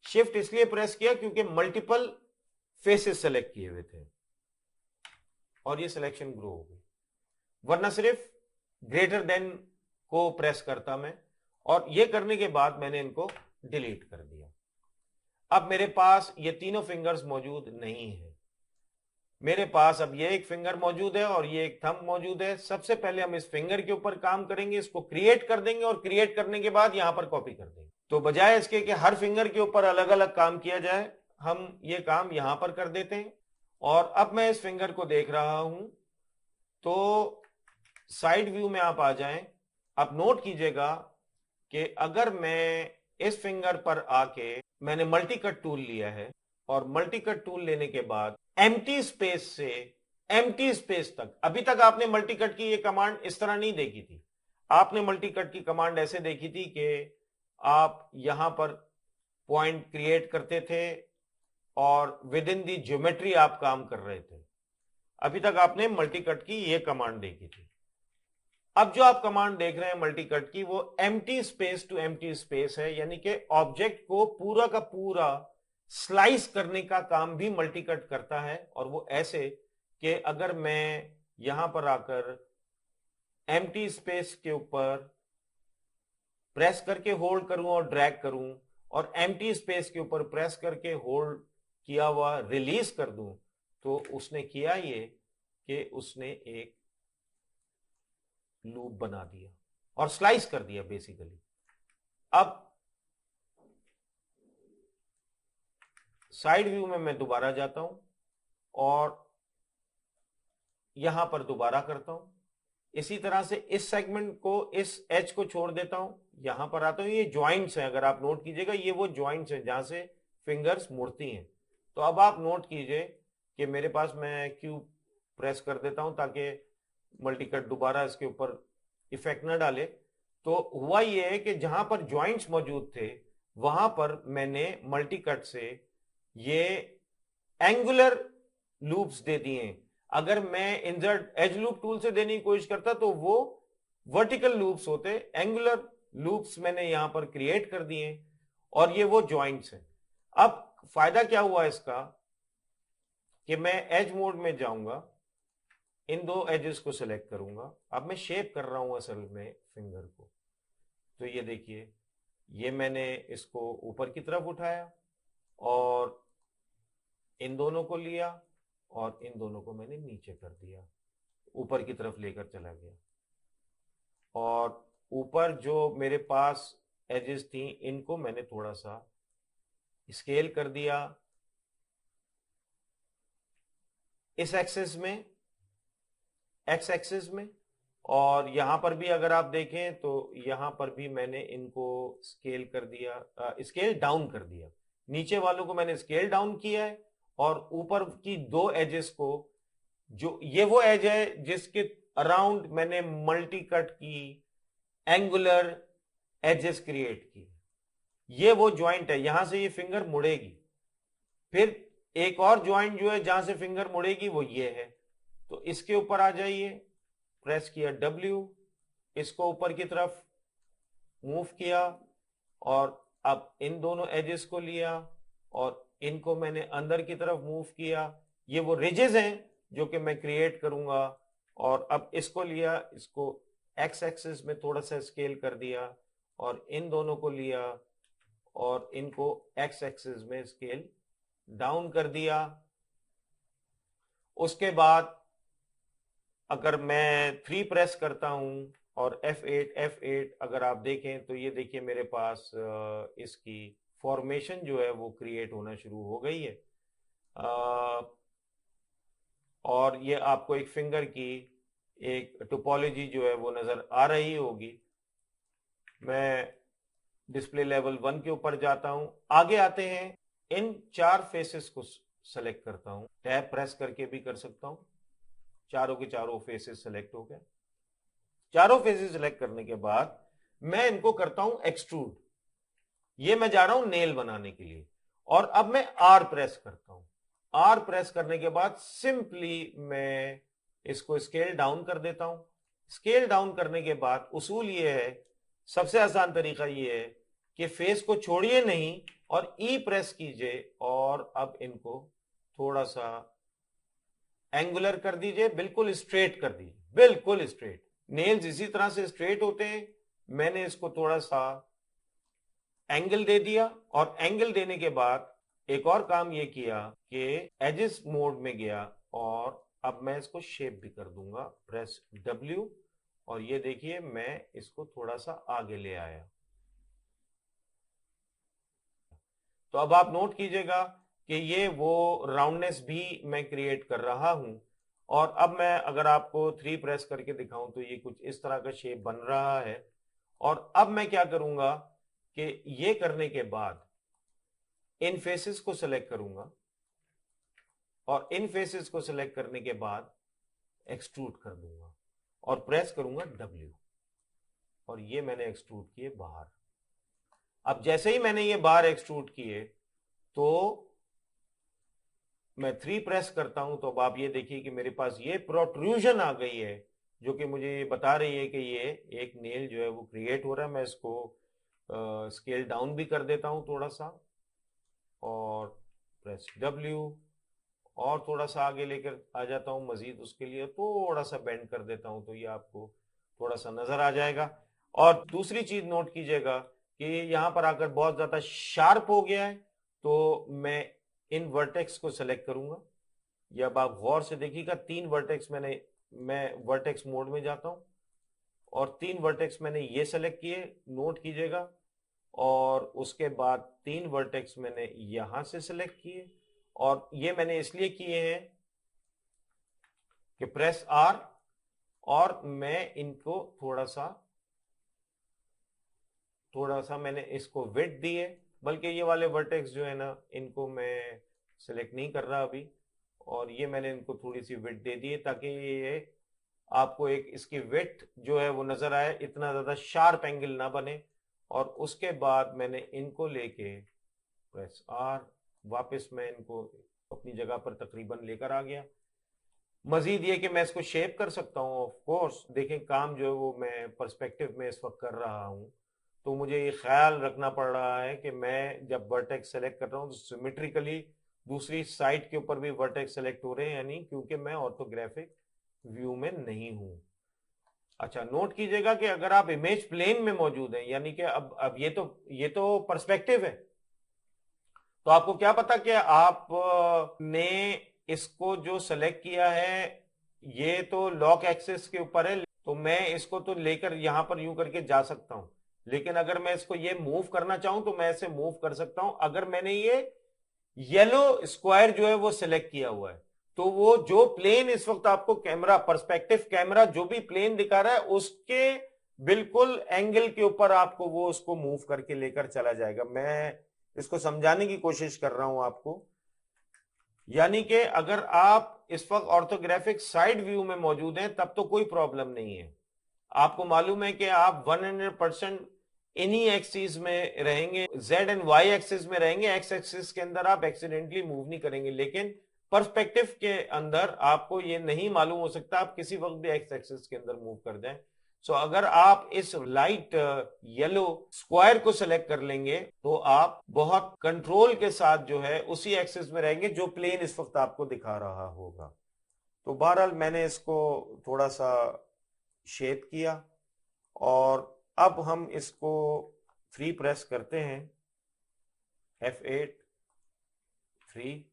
शिफ्ट इसलिए प्रेस किया क्योंकि मल्टीपल फेसेस सेलेक्ट किए हुए थे और ये सिलेक्शन ग्रो हो गई, वरना सिर्फ ग्रेटर देन को प्रेस करता मैं। और ये करने के बाद मैंने इनको डिलीट कर दिया। अब मेरे पास ये तीनों फिंगर्स मौजूद नहीं है, मेरे पास अब ये एक फिंगर मौजूद है और ये एक थंब मौजूद है। सबसे पहले हम इस फिंगर के ऊपर काम करेंगे, इसको क्रिएट कर देंगे और क्रिएट करने के बाद यहां पर कॉपी कर देंगे। तो बजाय इसके कि हर फिंगर के ऊपर अलग अलग काम किया जाए, हम ये काम यहां पर कर देते हैं। और अब मैं इस फिंगर को देख रहा हूं, तो साइड व्यू में आप आ जाएं। आप नोट कीजिएगा कि अगर मैं इस फिंगर पर आके मैंने मल्टी कट टूल लिया है और मल्टी कट टूल लेने के बाद एम्प्टी स्पेस से एम्प्टी स्पेस तक, अभी तक आपने मल्टी कट की ये कमांड इस तरह नहीं देखी थी। आपने मल्टी कट की कमांड ऐसे देखी थी कि आप यहां पर पॉइंट क्रिएट करते थे और विद इन दी ज्योमेट्री आप काम कर रहे थे। अभी तक आपने मल्टी कट की ये कमांड देखी थी। अब जो आप कमांड देख रहे हैं मल्टी कट की, वो empty space to empty space है, यानी कि ऑब्जेक्ट को पूरा का पूरा स्लाइस करने का काम भी मल्टी कट करता है। और वो ऐसे कि अगर मैं यहां पर आकर एम्प्टी स्पेस के ऊपर प्रेस करके होल्ड करूं और ड्रैग करूं और एम्प्टी स्पेस के ऊपर प्रेस करके होल्ड किया हुआ रिलीज कर दूं, तो उसने किया ये कि उसने एक लूप बना दिया और स्लाइस कर दिया बेसिकली। अब साइड व्यू में मैं दोबारा जाता हूं और यहां पर दोबारा करता हूं। इसी तरह से इस सेगमेंट को, इस एज को छोड़ देता हूं, यहां पर आता हूं। ये ज्वाइंट्स हैं, अगर आप नोट कीजिएगा ये वो ज्वाइंट्स हैं जहां से फिंगर्स मुड़ती हैं। तो अब आप नोट कीजिए कि मेरे पास, मैं क्यू प्रेस कर देता हूं ताकि मल्टी कट दोबारा इसके ऊपर इफेक्ट न डाले। तो हुआ ये है कि जहां पर ज्वाइंट्स मौजूद थे वहां पर मैंने मल्टी कट से ये एंगुलर लूप्स दे दिए। अगर मैं इंसर्ट एज लूप टूल से देने की कोशिश करता तो वो वर्टिकल लूप्स होते, एंगुलर लूप्स मैंने यहां पर क्रिएट कर दिए और ये वो ज्वाइंट्स हैं। अब फायदा क्या हुआ इसका कि मैं एज मोड में जाऊंगा, इन दो एजेस को सिलेक्ट करूंगा। अब मैं शेप कर रहा हूं असल में फिंगर को। तो ये देखिए, ये मैंने इसको ऊपर की तरफ उठाया और इन दोनों को लिया और इन दोनों को मैंने नीचे कर दिया, ऊपर की तरफ लेकर चला गया। और ऊपर जो मेरे पास एजेस थी इनको मैंने थोड़ा सा स्केल कर दिया इस एक्सिस में, एक्स एक्सिस में। और यहां पर भी अगर आप देखें तो यहां पर भी मैंने इनको स्केल कर दिया, स्केल डाउन कर दिया। नीचे वालों को मैंने स्केल डाउन किया है और ऊपर की दो एजेस को, जो ये वो एज है जिसके अराउंड मैंने मल्टी कट की एंगुलर एजेस क्रिएट की, ये वो ज्वाइंट है, यहां से ये फिंगर मुड़ेगी। फिर एक और ज्वाइंट जो है जहां से फिंगर मुड़ेगी वो ये है। तो इसके ऊपर आ जाइए, प्रेस किया W, इसको ऊपर की तरफ मूव किया और अब इन दोनों एजेस को लिया और इनको मैंने अंदर की तरफ मूव किया। ये वो रिजेस हैं जो कि मैं क्रिएट करूंगा। और अब इसको लिया, इसको एक्स एक्सिस में थोड़ा सा स्केल कर दिया और इन दोनों को लिया और इनको एक्स एक्सिस में स्केल डाउन कर दिया। उसके बाद अगर मैं 3 प्रेस करता हूं और F8 अगर आप देखें तो ये देखिए मेरे पास इसकी फॉर्मेशन जो है वो क्रिएट होना शुरू हो गई है। और ये आपको एक फिंगर की एक टोपोलॉजी जो है वो नजर आ रही होगी। मैं डिस्प्ले लेवल 1 के ऊपर जाता हूं, आगे आते हैं, इन 4 फेसेस को सेलेक्ट करता हूं, टैब प्रेस करके भी कर सकता हूं। चारों के चारों फेसेस सेलेक्ट हो गए। चारों फेसेस सेलेक्ट करने के बाद मैं इनको करता हूं एक्सट्रूड। ये मैं जा रहा हूं नेल बनाने के लिए, और अब मैं आर प्रेस करता हूं। आर प्रेस करने के बाद सिंपली मैं इसको स्केल डाउन कर देता हूं। स्केल डाउन करने के बाद उसूल ये है, सबसे आसान तरीका ये है कि फेस को छोड़िए नहीं और ई प्रेस कीजिए, और अब इनको थोड़ा सा एंगुलर कर दीजिए, बिल्कुल स्ट्रेट कर दीजिए, बिल्कुल स्ट्रेट। नेल्स इसी तरह से स्ट्रेट होते हैं। मैंने इसको थोड़ा सा एंगल दे दिया, और एंगल देने के बाद एक और काम ये किया कि एजेस मोड में गया, और अब मैं इसको शेप भी कर दूंगा, प्रेस W, और ये देखिए मैं इसको थोड़ा सा आगे ले आया। तो अब आप नोट कीजिएगा कि ये वो राउंडनेस भी मैं क्रिएट कर रहा हूं। और अब मैं अगर आपको 3 प्रेस करके दिखाऊं तो ये कुछ इस तरह का शेप बन रहा है। और अब मैं क्या करूंगा कि ये करने के बाद इन फेसेस को सिलेक्ट करूंगा, और इन फेसेस को सिलेक्ट करने के बाद एक्सट्रूड कर दूंगा और प्रेस करूंगा W, और ये मैंने एक्सट्रूड किए बाहर। अब जैसे ही मैंने ये बाहर एक्सट्रूड किए तो मैं 3 प्रेस करता हूं, तो अब आप ये देखिए कि मेरे पास ये प्रोट्रूजन आ गई है, जो कि मुझे ये बता रही है कि ये एक नेल जो है वो क्रिएट हो रहा है। मैं इसको स्केल डाउन भी कर देता हूं थोड़ा सा, और प्रेस W, और थोड़ा सा आगे लेकर आ जाता हूं, मजीद उसके लिए थोड़ा सा बेंड कर देता हूं, तो ये आपको थोड़ा सा नजर आ जाएगा। और दूसरी चीज नोट कीजिएगा कि यहां पर आकर बहुत ज्यादा शार्प हो गया है, तो मैं इन वर्टेक्स को सेलेक्ट करूंगा। ये अब आप गौर से देखिएगा, 3 वर्टेक्स मैं वर्टेक्स मोड में जाता हूं, और 3 वर्टेक्स मैंने ये सेलेक्ट किए, नोट कीजिएगा। और उसके बाद 3 वर्टेक्स मैंने यहां से सेलेक्ट किए, और ये मैंने इसलिए किए हैं कि प्रेस R, और मैं इनको थोड़ा सा मैंने इसको विड्थ दी है, बल्कि ये वाले वर्टेक्स जो है ना इनको मैं सिलेक्ट नहीं कर रहा अभी, और ये मैंने इनको थोड़ी सी विड्थ दे दी है ताकि ये आपको एक इसकी विड्थ जो है वो नजर आए, इतना ज्यादा शार्प एंगल ना बने। और उसके बाद मैंने इनको लेके प्रेस R, वापस मैं इनको अपनी जगह पर तकरीबन लेकर आ गया। मजीद ये कि मैं इसको शेप कर सकता हूँ, ऑफ कोर्स देखें काम जो है वो मैं पर्सपेक्टिव में इस वक्त कर रहा हूँ, तो मुझे ये ख्याल रखना पड़ रहा है कि मैं जब वर्टेक्स सेलेक्ट कर रहा हूँ तो सिमेट्रिकली दूसरी साइड के ऊपर भी वर्टेक्स सेलेक्ट हो रहे हैं, यानी क्योंकि मैं ऑर्थोग्राफिक व्यू में नहीं हूं। अच्छा, नोट कीजिएगा कि अगर आप इमेज प्लेन में मौजूद हैं, यानी कि अब ये तो पर्सपेक्टिव है, तो आपको क्या पता कि आप ने इसको जो सेलेक्ट किया है ये तो लॉक एक्सिस के ऊपर है, तो मैं इसको तो लेकर यहां पर यूं करके जा सकता हूं। लेकिन अगर मैं इसको ये मूव करना चाहूं तो मैं इसे मूव कर सकता हूं। अगर मैंने ये येलो स्क्वायर जो है वो सिलेक्ट किया हुआ है, तो वो जो प्लेन इस वक्त आपको कैमरा, पर्सपेक्टिव कैमरा जो भी प्लेन दिखा रहा है उसके बिल्कुल एंगल के ऊपर आपको वो उसको मूव करके लेकर चला जाएगा। मैं इसको समझाने की कोशिश कर रहा हूं आपको, यानी कि अगर आप इस वक्त ऑर्थोग्राफिक साइड व्यू में मौजूद हैं तब तो कोई प्रॉब्लम नहीं है। आपको मालूम है कि आप 100% इन्हीं एक्सिस में रहेंगे, जेड एंड वाई एक्सिस में रहेंगे, एक्स एक्सिस के अंदर आप एक्सीडेंटली मूव नहीं करेंगे। लेकिन पर्सपेक्टिव के अंदर आपको ये नहीं मालूम हो सकता, आप किसी वक्त भी एक्स एक्सिस के अंदर मूव कर जाएं। सो अगर आप इस लाइट येलो स्क्वायर को सिलेक्ट कर लेंगे तो आप बहुत कंट्रोल के साथ जो है उसी एक्सिस में रहेंगे जो प्लेन इस वक्त आपको दिखा रहा होगा। तो बहरहाल मैंने इसको थोड़ा सा शेप किया, और अब हम इसको 3 प्रेस करते हैं, F8 3।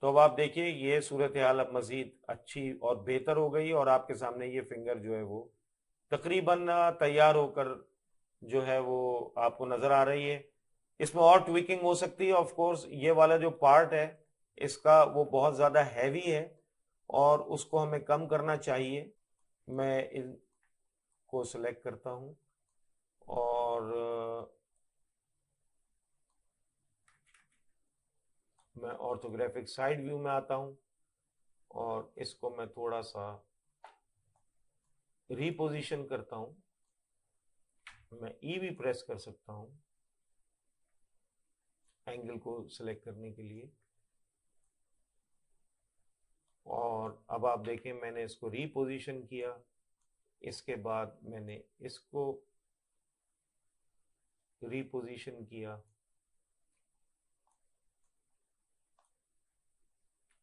तो अब आप देखिए ये सूरत हाल अब मजीद अच्छी और बेहतर हो गई, और आपके सामने ये फिंगर जो है वो तकरीबन तैयार होकर जो है वो आपको नजर आ रही है। इसमें और ट्विकिंग हो सकती है, ऑफ कोर्स ये वाला जो पार्ट है इसका वो बहुत ज़्यादा हैवी है और उसको हमें कम करना चाहिए। मैं इनको सेलेक्ट करता हूँ और मैं ऑर्थोग्राफिक साइड व्यू में आता हूँ और इसको मैं थोड़ा सा रीपोजिशन करता हूँ। मैं ई भी प्रेस कर सकता हूँ एंगल को सिलेक्ट करने के लिए। और अब आप देखें मैंने इसको रीपोजिशन किया, इसके बाद मैंने इसको रीपोजिशन किया,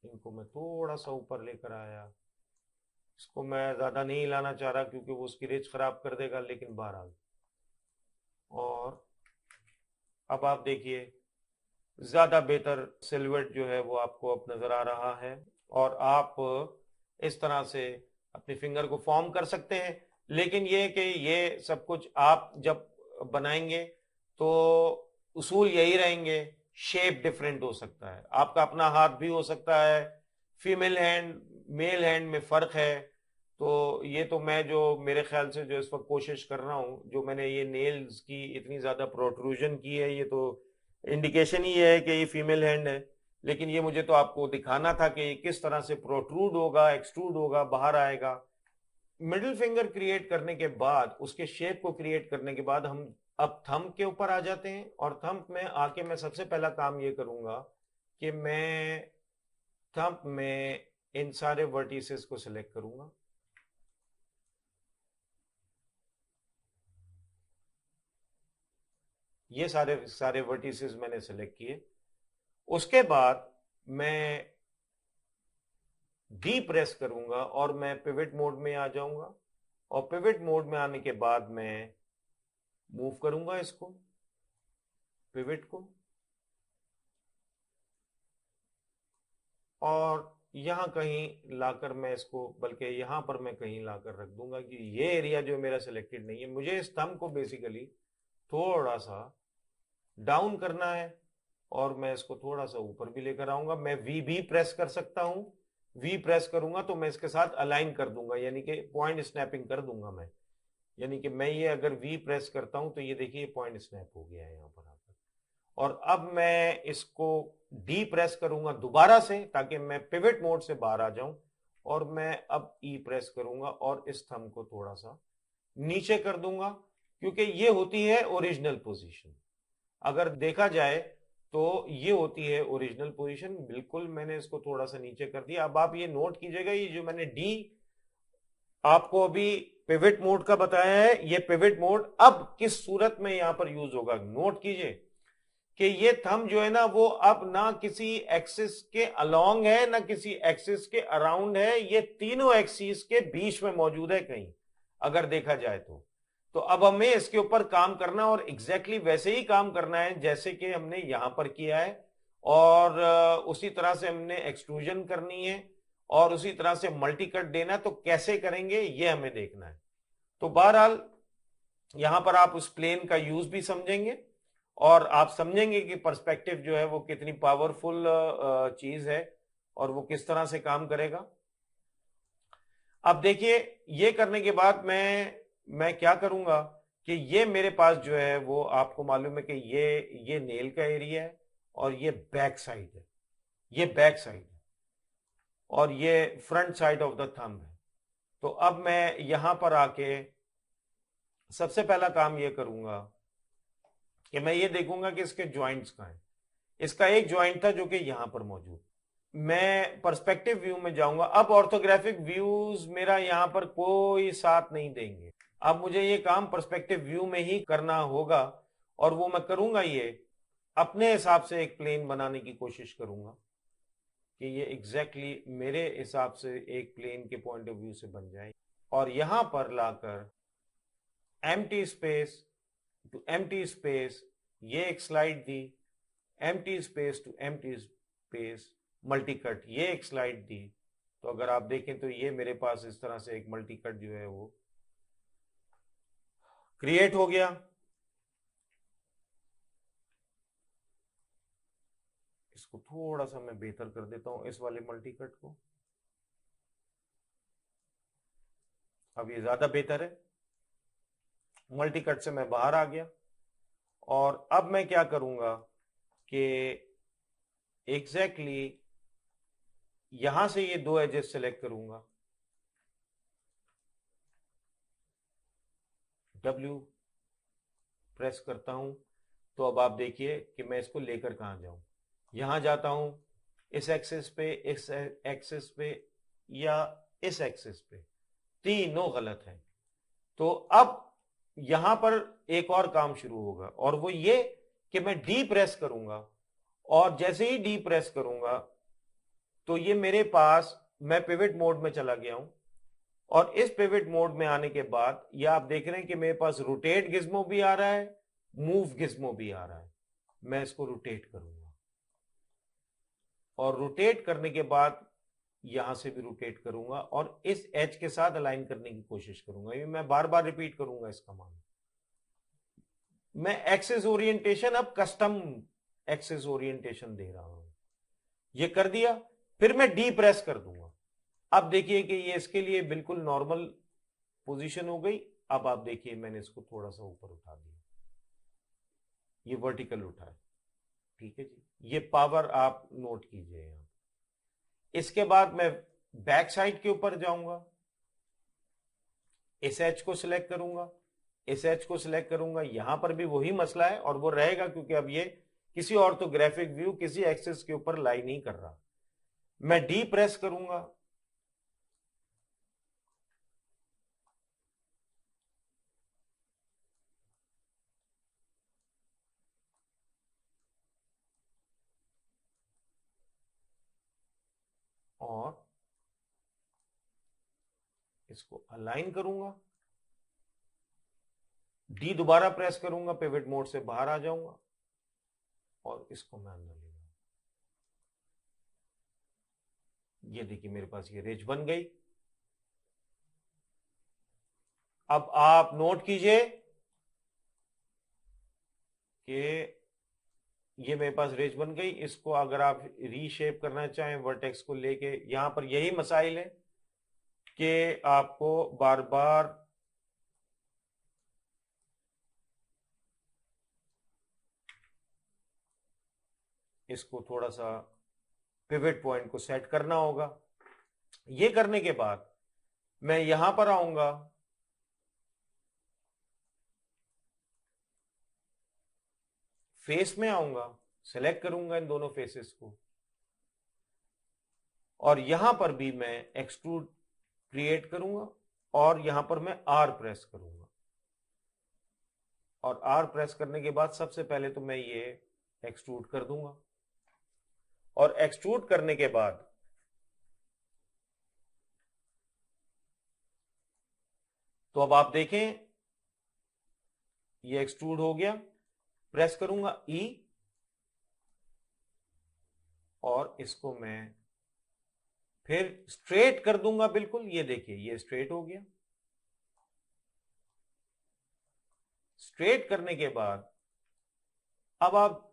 इनको मैं थोड़ा सा ऊपर लेकर आया। इसको मैं ज़्यादा नहीं हिलाना चाह रहा क्योंकि वो उसकी रेंज खराब कर देगा, लेकिन बहरहाल। और अब आप देखिए ज़्यादा बेहतर सिलवेट जो है वो आपको अब नज़र आ रहा है और आप इस तरह से अपनी फिंगर को फॉर्म कर सकते हैं। लेकिन ये कि ये सब कुछ आप जब बनाएंगे तो उसूल यही रहेंगे, शेप डिफरेंट हो सकता है, आपका अपना हाथ भी हो सकता है, फीमेल हैंड मेल हैंड में फ़र्क है। तो ये तो मैं जो मेरे ख्याल से जो इस वक्त कोशिश कर रहा हूँ, जो मैंने ये नेल्स की इतनी ज़्यादा प्रोट्रूजन की है, ये तो इंडिकेशन ही है कि ये फीमेल हैंड है। लेकिन ये मुझे तो आपको दिखाना था कि ये किस तरह से प्रोट्रूड होगा, एक्सट्रूड होगा, बाहर आएगा। मिडिल फिंगर क्रिएट करने के बाद, उसके शेप को क्रिएट करने के बाद, हम अब थंब के ऊपर आ जाते हैं। और थंब में आके मैं सबसे पहला काम ये करूंगा कि मैं थंब में इन सारे वर्टिसेस को सिलेक्ट करूंगा। ये सारे सारे वर्टिसेस मैंने सेलेक्ट किए। उसके बाद मैं डी प्रेस करूंगा और मैं पिवट मोड में आ जाऊंगा। और पिवट मोड में आने के बाद मैं मूव करूंगा इसको, पिवट को, और यहां कहीं लाकर मैं इसको, बल्कि यहां पर मैं कहीं लाकर रख दूंगा कि ये एरिया जो मेरा सिलेक्टेड नहीं है, मुझे इस थंब को बेसिकली थोड़ा सा डाउन करना है और मैं इसको थोड़ा सा ऊपर भी लेकर आऊंगा। मैं वी भी प्रेस कर सकता हूं, वी प्रेस करूंगा तो मैं इसके साथ अलाइन कर दूंगा, यानी कि पॉइंट स्नैपिंग कर दूंगा मैं। यानी कि मैं ये अगर वी प्रेस करता हूं तो ये देखिए पॉइंट स्नैप हो गया है यहां पर आकर। और अब मैं इसको डी प्रेस करूंगा दोबारा से ताकि मैं पिवट मोड से बाहर आ जाऊं। और मैं अब ई प्रेस करूंगा और इस थंब को थोड़ा सा नीचे कर दूंगा, क्योंकि ये होती है ओरिजिनल पोजीशन। अगर देखा जाए तो ये होती है ओरिजिनल पोजीशन। बिल्कुल मैंने इसको थोड़ा सा नीचे कर दिया। अब आप ये नोट कीजिएगा, ये जो मैंने डी आपको अभी पिवट मोड का बताया है, ये पिवट मोड अब किस सूरत में यहां पर यूज होगा, नोट कीजिए कि ये थंब जो है ना वो अब ना किसी एक्सिस के अलोंग है ना किसी एक्सिस के अराउंड है, ये तीनों एक्सिस के बीच में मौजूद है कहीं, अगर देखा जाए तो अब हमें इसके ऊपर काम करना और एग्जैक्टली वैसे ही काम करना है जैसे कि हमने यहां पर किया है। और उसी तरह से हमने एक्सट्रूजन करनी है और उसी तरह से मल्टी कट देना है। तो कैसे करेंगे ये हमें देखना है। तो बहरहाल यहां पर आप उस प्लेन का यूज भी समझेंगे और आप समझेंगे कि पर्सपेक्टिव जो है वो कितनी पावरफुल चीज है और वो किस तरह से काम करेगा। अब देखिए ये करने के बाद मैं क्या करूंगा कि ये मेरे पास जो है वो आपको मालूम है कि ये नेल का एरिया है और ये बैक साइड है, ये बैक साइड है और ये front side of the thumb है। तो अब मैं यहां पर आके सबसे पहला काम ये करूंगा कि मैं ये देखूंगा कि इसके ज्वाइंट्स कहाँ हैं। इसका एक ज्वाइंट था जो कि यहां पर मौजूद। मैं पर्सपेक्टिव व्यू में जाऊंगा। अब ऑर्थोग्राफिक व्यूज मेरा यहां पर कोई साथ नहीं देंगे। अब मुझे ये काम पर्सपेक्टिव व्यू में ही करना होगा और वो मैं करूंगा ये अपने हिसाब से एक प्लेन बनाने की कोशिश करूंगा कि ये एग्जैक्टली मेरे हिसाब से एक प्लेन के पॉइंट ऑफ व्यू से बन जाए। और यहां पर लाकर empty space to empty space ये एक स्लाइड दी, empty space to empty space multi cut ये एक स्लाइड दी। तो अगर आप देखें तो ये मेरे पास इस तरह से एक मल्टी कट जो है वो क्रिएट हो गया। इसको थोड़ा सा मैं बेहतर कर देता हूं, इस वाले मल्टी कट को। अब ये ज्यादा बेहतर है, मल्टी कट से मैं बाहर आ गया। और अब मैं क्या करूंगा कि एग्जैक्टली यहां से ये दो एजेस सेलेक्ट करूंगा, W प्रेस करता हूं, तो अब आप देखिए कि मैं इसको लेकर कहां जाऊं। यहां जाता हूं, इस एक्सिस पे, इस एक्सिस पे, या इस एक्सिस पे, तीनों गलत है। तो अब यहां पर एक और काम शुरू होगा, और वो ये कि मैं डी प्रेस करूंगा, और जैसे ही डी प्रेस करूंगा तो ये मेरे पास, मैं पिवट मोड में चला गया हूं। और इस पिवट मोड में आने के बाद ये आप देख रहे हैं कि मेरे पास रोटेट गिज्मो भी आ रहा है, मूव गिज्मो भी आ रहा है। मैं इसको रोटेट करूंगा, और रोटेट करने के बाद यहां से भी रोटेट करूंगा, और इस एज के साथ अलाइन करने की कोशिश करूंगा। ये मैं बार बार रिपीट करूंगा इस कमांड। मैं एक्सिस ओरिएंटेशन अब कस्टम एक्सिस ओरिएंटेशन दे रहा हूं। ये कर दिया, फिर मैं डी प्रेस कर दूंगा। अब देखिए कि ये इसके लिए बिल्कुल नॉर्मल पोजीशन हो गई। अब आप देखिए मैंने इसको थोड़ा सा ऊपर उठा दिया, ये वर्टिकल उठा है। ठीक है जी, ये पावर आप नोट कीजिए यहां। इसके बाद मैं बैक साइड के ऊपर जाऊंगा, इस एच को सिलेक्ट करूंगा, इस एच को सिलेक्ट करूंगा। यहां पर भी वही मसला है, और वो रहेगा, क्योंकि अब ये किसी और तो ग्राफिक व्यू किसी एक्सिस के ऊपर लाई नहीं कर रहा। मैं डी प्रेस करूंगा, और इसको अलाइन करूंगा, डी दोबारा प्रेस करूंगा, पिवट मोड से बाहर आ जाऊंगा, और इसको मैं अंदर ले जाऊंगा। ये देखिए मेरे पास ये रेज बन गई। अब आप नोट कीजिए कि ये मेरे पास रेज बन गई। इसको अगर आप रीशेप करना चाहें वर्टेक्स को लेके, यहां पर यही मसाइल है कि आपको बार बार इसको थोड़ा सा पिवट पॉइंट को सेट करना होगा। ये करने के बाद मैं यहां पर आऊंगा, फेस में आऊंगा, सेलेक्ट करूंगा इन दोनों फेसेस को, और यहां पर भी मैं एक्सट्रूड क्रिएट करूंगा, और यहां पर मैं आर प्रेस करूंगा। और आर प्रेस करने के बाद सबसे पहले तो मैं ये एक्सट्रूड कर दूंगा, और एक्सट्रूड करने के बाद तो अब आप देखें ये एक्सट्रूड हो गया। प्रेस करूंगा ई, और इसको मैं फिर स्ट्रेट कर दूंगा बिल्कुल। ये देखिए ये स्ट्रेट हो गया। स्ट्रेट करने के बाद अब आप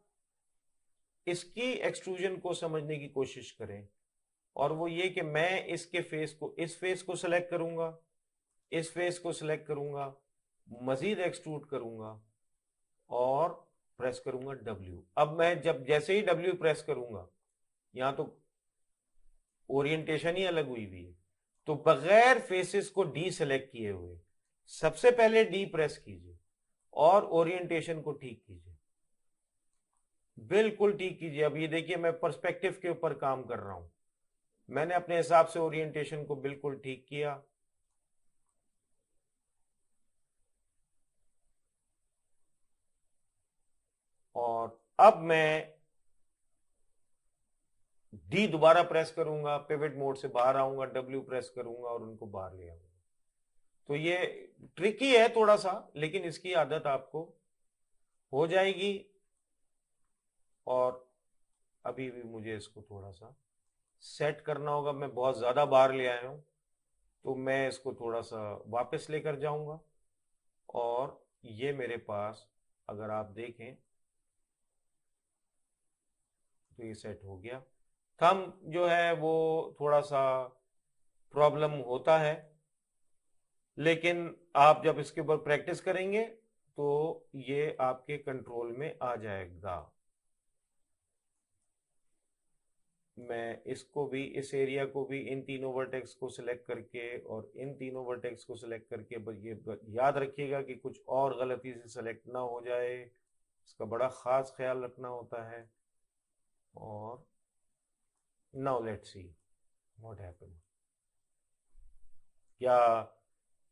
इसकी एक्सट्रूजन को समझने की कोशिश करें, और वो ये कि मैं इसके फेस को, इस फेस को सिलेक्ट करूंगा, इस फेस को सिलेक्ट करूंगा, मजीद एक्सट्रूड करूंगा, और प्रेस करूंगा डब्ल्यू। अब मैं जब जैसे ही डब्ल्यू प्रेस करूंगा, यहां तो ओरिएंटेशन ही अलग हुई हुई है, तो बगैर फेसेस को डी सेलेक्ट किए हुए सबसे पहले डी प्रेस कीजिए, और ओरिएंटेशन को ठीक कीजिए, बिल्कुल ठीक कीजिए। अब ये देखिए मैं पर्सपेक्टिव के ऊपर काम कर रहा हूं। मैंने अपने हिसाब से ओरिएंटेशन को बिल्कुल ठीक किया, और अब मैं डी दोबारा प्रेस करूंगा, पिवट मोड से बाहर आऊंगा, डब्ल्यू प्रेस करूंगा, और उनको बाहर ले आऊंगा। तो ये ट्रिकी है थोड़ा सा, लेकिन इसकी आदत आपको हो जाएगी। और अभी भी मुझे इसको थोड़ा सा सेट करना होगा, मैं बहुत ज्यादा बाहर ले आया हूं, तो मैं इसको थोड़ा सा वापस लेकर जाऊंगा। और ये मेरे पास, अगर आप देखें, तो ये सेट हो गया। थंब जो है वो थोड़ा सा प्रॉब्लम होता है, लेकिन आप जब इसके ऊपर प्रैक्टिस करेंगे तो ये आपके कंट्रोल में आ जाएगा। मैं इसको भी, इस एरिया को भी इन तीनों वर्टेक्स को सिलेक्ट करके और इन तीनों वर्टेक्स को सिलेक्ट करके, बस ये याद रखिएगा कि कुछ और गलती से सिलेक्ट ना हो जाए, इसका बड़ा खास ख्याल रखना होता है। और now let's see what happen. क्या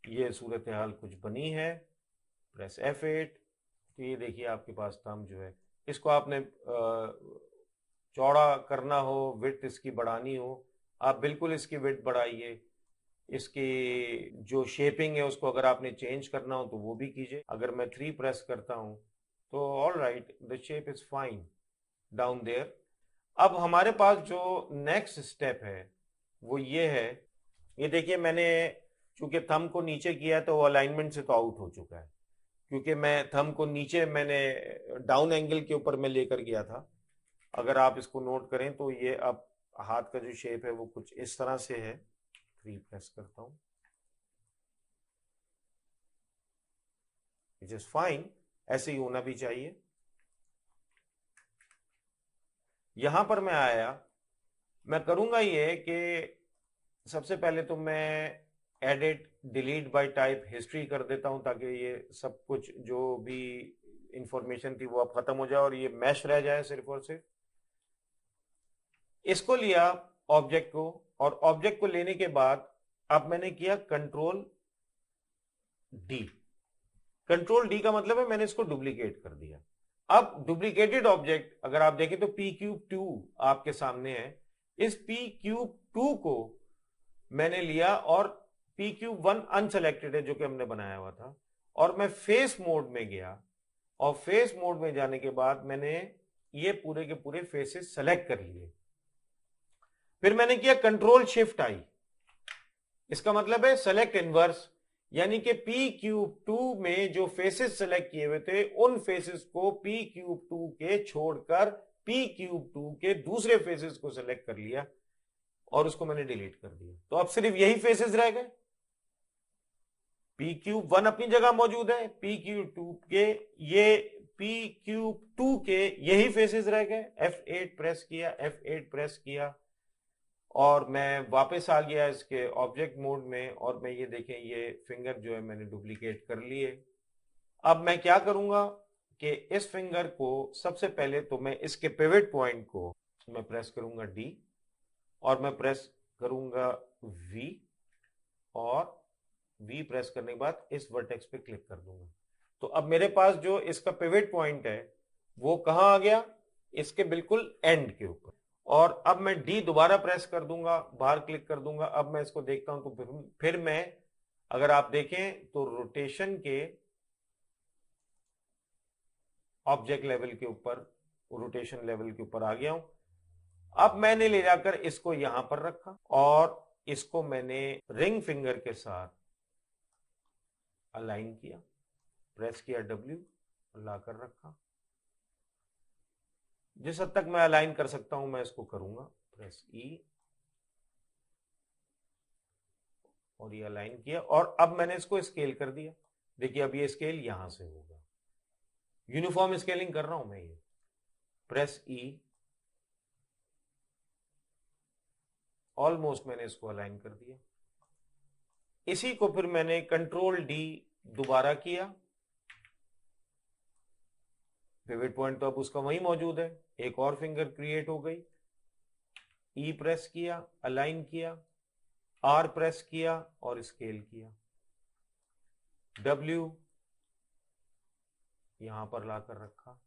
ये सूरत हाल कुछ बनी है? Press F8। तो ये देखिए आपके पास थंब जो है, इसको आपने चौड़ा करना हो, विड्थ इसकी बढ़ानी हो, आप बिल्कुल इसकी विड्थ बढ़ाइए। इसकी जो शेपिंग है उसको अगर आपने चेंज करना हो तो वो भी कीजिए। अगर मैं 3 प्रेस करता हूं तो all right, the shape is fine down there. अब हमारे पास जो नेक्स्ट स्टेप है वो ये है, ये देखिए मैंने चूंकि थंब को नीचे किया है तो वो अलाइनमेंट से तो आउट हो चुका है, क्योंकि मैं थंब को नीचे मैंने डाउन एंगल के ऊपर मैं लेकर गया था। अगर आप इसको नोट करें तो ये अब हाथ का जो शेप है वो कुछ इस तरह से है। 3 प्रेस करता हूं, विच इज फाइन, ऐसे ही होना भी चाहिए। यहां पर मैं आया, मैं करूंगा ये कि सबसे पहले तो मैं edit delete bye type history कर देता हूं, ताकि ये सब कुछ जो भी इंफॉर्मेशन थी वो अब खत्म हो जाए और ये मैश रह जाए सिर्फ और सिर्फ। इसको लिया ऑब्जेक्ट को, और ऑब्जेक्ट को लेने के बाद अब मैंने किया कंट्रोल डी। कंट्रोल डी का मतलब है मैंने इसको डुप्लीकेट कर दिया। अब डुप्लीकेटेड ऑब्जेक्ट अगर आप देखें तो P3 आपके सामने है। इस P3 को मैंने लिया और P1 अनसेलेक्टेड है जो कि हमने बनाया हुआ था, और मैं फेस मोड में गया, और फेस मोड में जाने के बाद मैंने ये पूरे के पूरे फेसेस सेलेक्ट कर लिए। फिर मैंने किया कंट्रोल शिफ्ट आई, इसका मतलब है सेलेक्ट इनवर्स, यानी कि P3 में जो फेसेस सेलेक्ट किए हुए थे उन फेसेस को P3 के छोड़कर P3 के दूसरे फेसेस को सेलेक्ट कर लिया और उसको मैंने डिलीट कर दिया। तो अब सिर्फ यही फेसेस रह गए। PQ1 अपनी जगह मौजूद है, PQ2 के ये PQ2 के यही फेसेस रह गए। F8 प्रेस किया, F8 प्रेस किया और मैं वापस आ गया इसके ऑब्जेक्ट मोड में, और मैं ये देखें ये फिंगर जो है मैंने डुप्लीकेट कर लिए। अब मैं क्या करूंगा कि इस फिंगर को सबसे पहले तो मैं इसके पिवट पॉइंट को मैं प्रेस करूंगा D, और मैं प्रेस करूंगा V, और V प्रेस करने के बाद इस वर्टेक्स पे क्लिक कर दूंगा। तो अब मेरे पास जो इसका पिवट पॉइंट है वो कहां आ गया? इसके बिल्कुल एंड के ऊपर। और अब मैं D दोबारा प्रेस कर दूंगा, बाहर क्लिक कर दूंगा। अब मैं इसको देखता हूं तो फिर मैं, अगर आप देखें तो रोटेशन के ऑब्जेक्ट लेवल के ऊपर, रोटेशन लेवल के ऊपर आ गया हूं। अब मैंने ले जाकर इसको यहां पर रखा और इसको मैंने रिंग फिंगर के साथ अलाइन किया, प्रेस किया W, लाकर रखा। जिस हद तक मैं अलाइन कर सकता हूं मैं इसको करूंगा, प्रेस E, और ये अलाइन किया, और अब मैंने इसको स्केल कर दिया। देखिए अब ये स्केल यहां से होगा, यूनिफॉर्म स्केलिंग कर रहा हूं मैं। ये प्रेस E, ऑलमोस्ट मैंने इसको अलाइन कर दिया। इसी को फिर मैंने कंट्रोल D दोबारा किया, पिवट पॉइंट तो अब उसका वहीं मौजूद है, एक और फिंगर क्रिएट हो गई। E प्रेस किया, अलाइन किया, R प्रेस किया और स्केल किया, W यहां पर लाकर रखा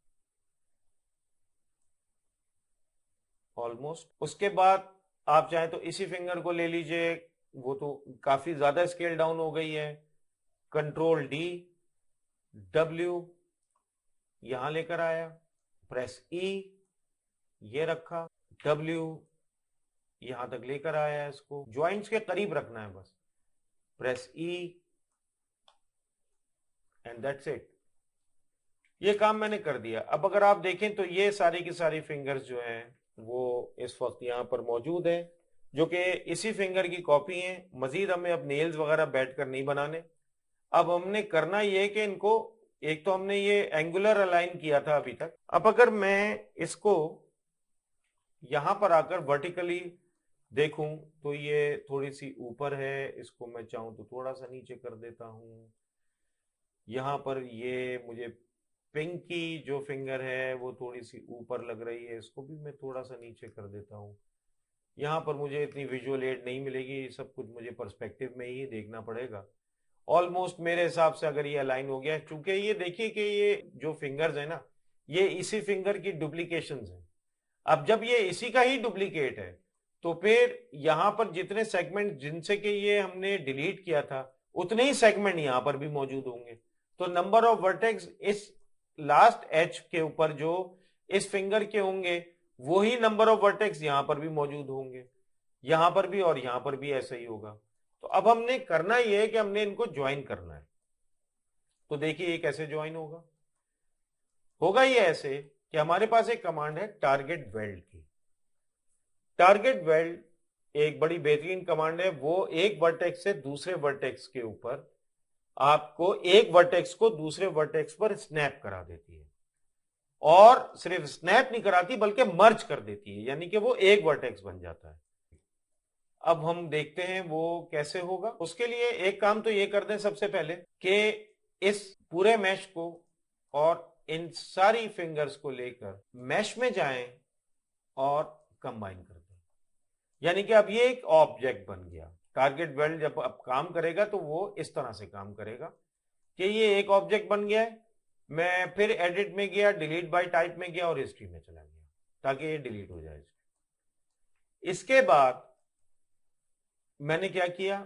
ऑलमोस्ट। उसके बाद आप चाहे तो इसी फिंगर को ले लीजिए, वो तो काफी ज्यादा स्केल डाउन हो गई है। कंट्रोल D, W यहां लेकर आया, प्रेस E, ये रखा, W यहां तक लेकर आया है, इसको ज्वाइंट्स के करीब रखना है बस, press E, and that's it. ये काम मैंने कर दिया। अब अगर आप देखें तो ये सारी की सारी फिंगर्स जो हैं वो इस वक्त यहाँ पर मौजूद है, जो कि इसी फिंगर की कॉपी है। मजीद हमें अब नेल्स वगैरह बैठ कर नहीं बनाने। अब हमने करना ये है कि इनको, एक तो हमने ये एंगुलर अलाइन किया था अभी तक, अब अगर मैं इसको यहां पर आकर वर्टिकली देखूं तो ये थोड़ी सी ऊपर है, इसको मैं चाहूं तो थोड़ा सा नीचे कर देता हूं। यहाँ पर ये मुझे पिंकी जो फिंगर है वो थोड़ी सी ऊपर लग रही है, इसको भी मैं थोड़ा सा नीचे कर देता हूँ। यहाँ पर मुझे इतनी विजुअल एड नहीं मिलेगी, सब कुछ मुझे पर्सपेक्टिव में ही देखना पड़ेगा। ऑलमोस्ट मेरे हिसाब से अगर ये अलाइन हो गया है, चूंकि ये देखिए कि ये जो फिंगर्स है ना, ये इसी फिंगर की डुप्लीकेशंस हैं। अब जब ये इसी का ही डुप्लीकेट है तो फिर यहां पर जितने सेगमेंट जिनसे कि ये हमने डिलीट किया था उतने ही सेगमेंट यहां पर भी मौजूद होंगे। तो नंबर ऑफ वर्टेक्स इस लास्ट एच के ऊपर जो इस फिंगर के होंगे, वही नंबर ऑफ वर्टेक्स यहां पर भी मौजूद होंगे, यहां पर भी और यहां पर भी ऐसा ही होगा। तो अब हमने करना यह है कि हमने इनको ज्वाइन करना है। तो देखिए ये कैसे ज्वाइन होगा। होगा ये ऐसे कि हमारे पास एक कमांड है टारगेट वेल्ड की। टारगेट वेल्ड एक बड़ी बेहतरीन कमांड है। वो एक वर्टेक्स से दूसरे वर्टेक्स के ऊपर आपको एक वर्टेक्स को दूसरे वर्टेक्स पर स्नैप करा देती है, और सिर्फ स्नैप नहीं कराती बल्कि मर्ज कर देती है, यानी कि वो एक वर्टेक्स बन जाता है। अब हम देखते हैं वो कैसे होगा। उसके लिए एक काम तो ये कर दें सबसे पहले कि इस पूरे मैश को और इन सारी फिंगर्स को लेकर मैश में जाएं और कंबाइन कर दें। यानी कि अब ये एक ऑब्जेक्ट बन गया। टारगेट वेल्ड जब अब काम करेगा तो वो इस तरह से काम करेगा कि ये एक ऑब्जेक्ट बन गया है। मैं फिर एडिट में गया, डिलीट बाय टाइप में गया और हिस्ट्री में चला गया ताकि ये डिलीट हो जाए। इसके बाद मैंने क्या किया,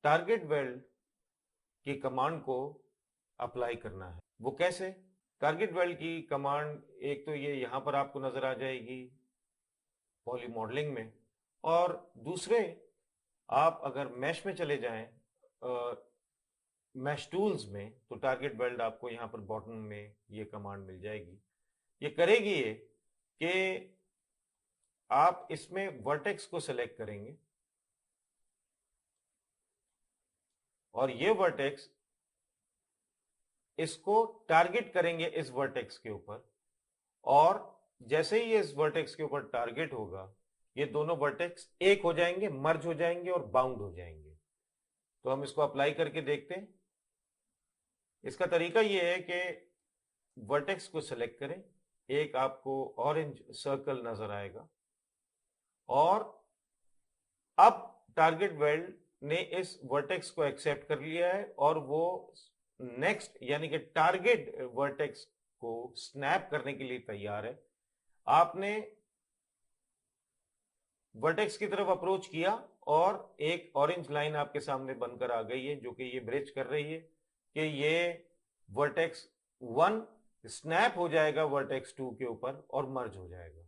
टारगेट वेल्ड की कमांड को अप्लाई करना है। वो कैसे? टारगेट वेल्ड की कमांड एक तो ये यहां पर आपको नजर आ जाएगी पॉली मॉडलिंग में, और दूसरे आप अगर मैश में चले जाएं मैश टूल्स में, तो टारगेट वेल्ड आपको यहां पर बॉटम में ये कमांड मिल जाएगी। ये करेगी ये कि आप इसमें वर्टेक्स को सिलेक्ट करेंगे और ये वर्टेक्स इसको टारगेट करेंगे इस वर्टेक्स के ऊपर, और जैसे ही इस वर्टेक्स के ऊपर टारगेट होगा ये दोनों वर्टेक्स एक हो जाएंगे, मर्ज हो जाएंगे और बाउंड हो जाएंगे। तो हम इसको अप्लाई करके देखते हैं। इसका तरीका ये है कि वर्टेक्स को सिलेक्ट करें, एक आपको ऑरेंज सर्कल नजर आएगा, और अब टारगेट वेल्ड ने इस वर्टेक्स को एक्सेप्ट कर लिया है और वो नेक्स्ट यानी कि टारगेट वर्टेक्स को स्नैप करने के लिए तैयार है। आपने वर्टेक्स की तरफ अप्रोच किया और एक ऑरेंज लाइन आपके सामने बनकर आ गई है जो कि ये ब्रिज कर रही है कि ये वर्टेक्स 1 स्नैप हो जाएगा वर्टेक्स 2 के ऊपर और मर्ज हो जाएगा।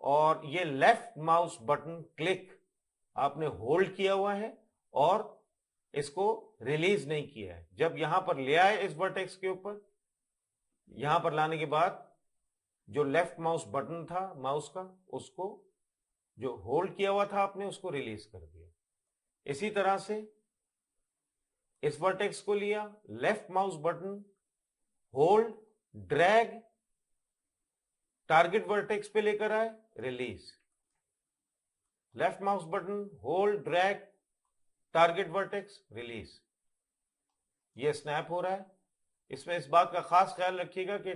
और ये लेफ्ट माउस बटन क्लिक आपने होल्ड किया हुआ है और इसको रिलीज नहीं किया है। जब यहां पर ले आए इस वर्टेक्स के ऊपर, यहां पर लाने के बाद जो लेफ्ट माउस बटन था माउस का, उसको जो होल्ड किया हुआ था आपने उसको रिलीज कर दिया। इसी तरह से इस वर्टेक्स को लिया, left mouse button hold, drag, target vertex पे लेकर आए, release, left mouse button hold, drag, target vertex, release. ये स्नैप हो रहा है। इसमें इस बात का खास ख्याल रखिएगा कि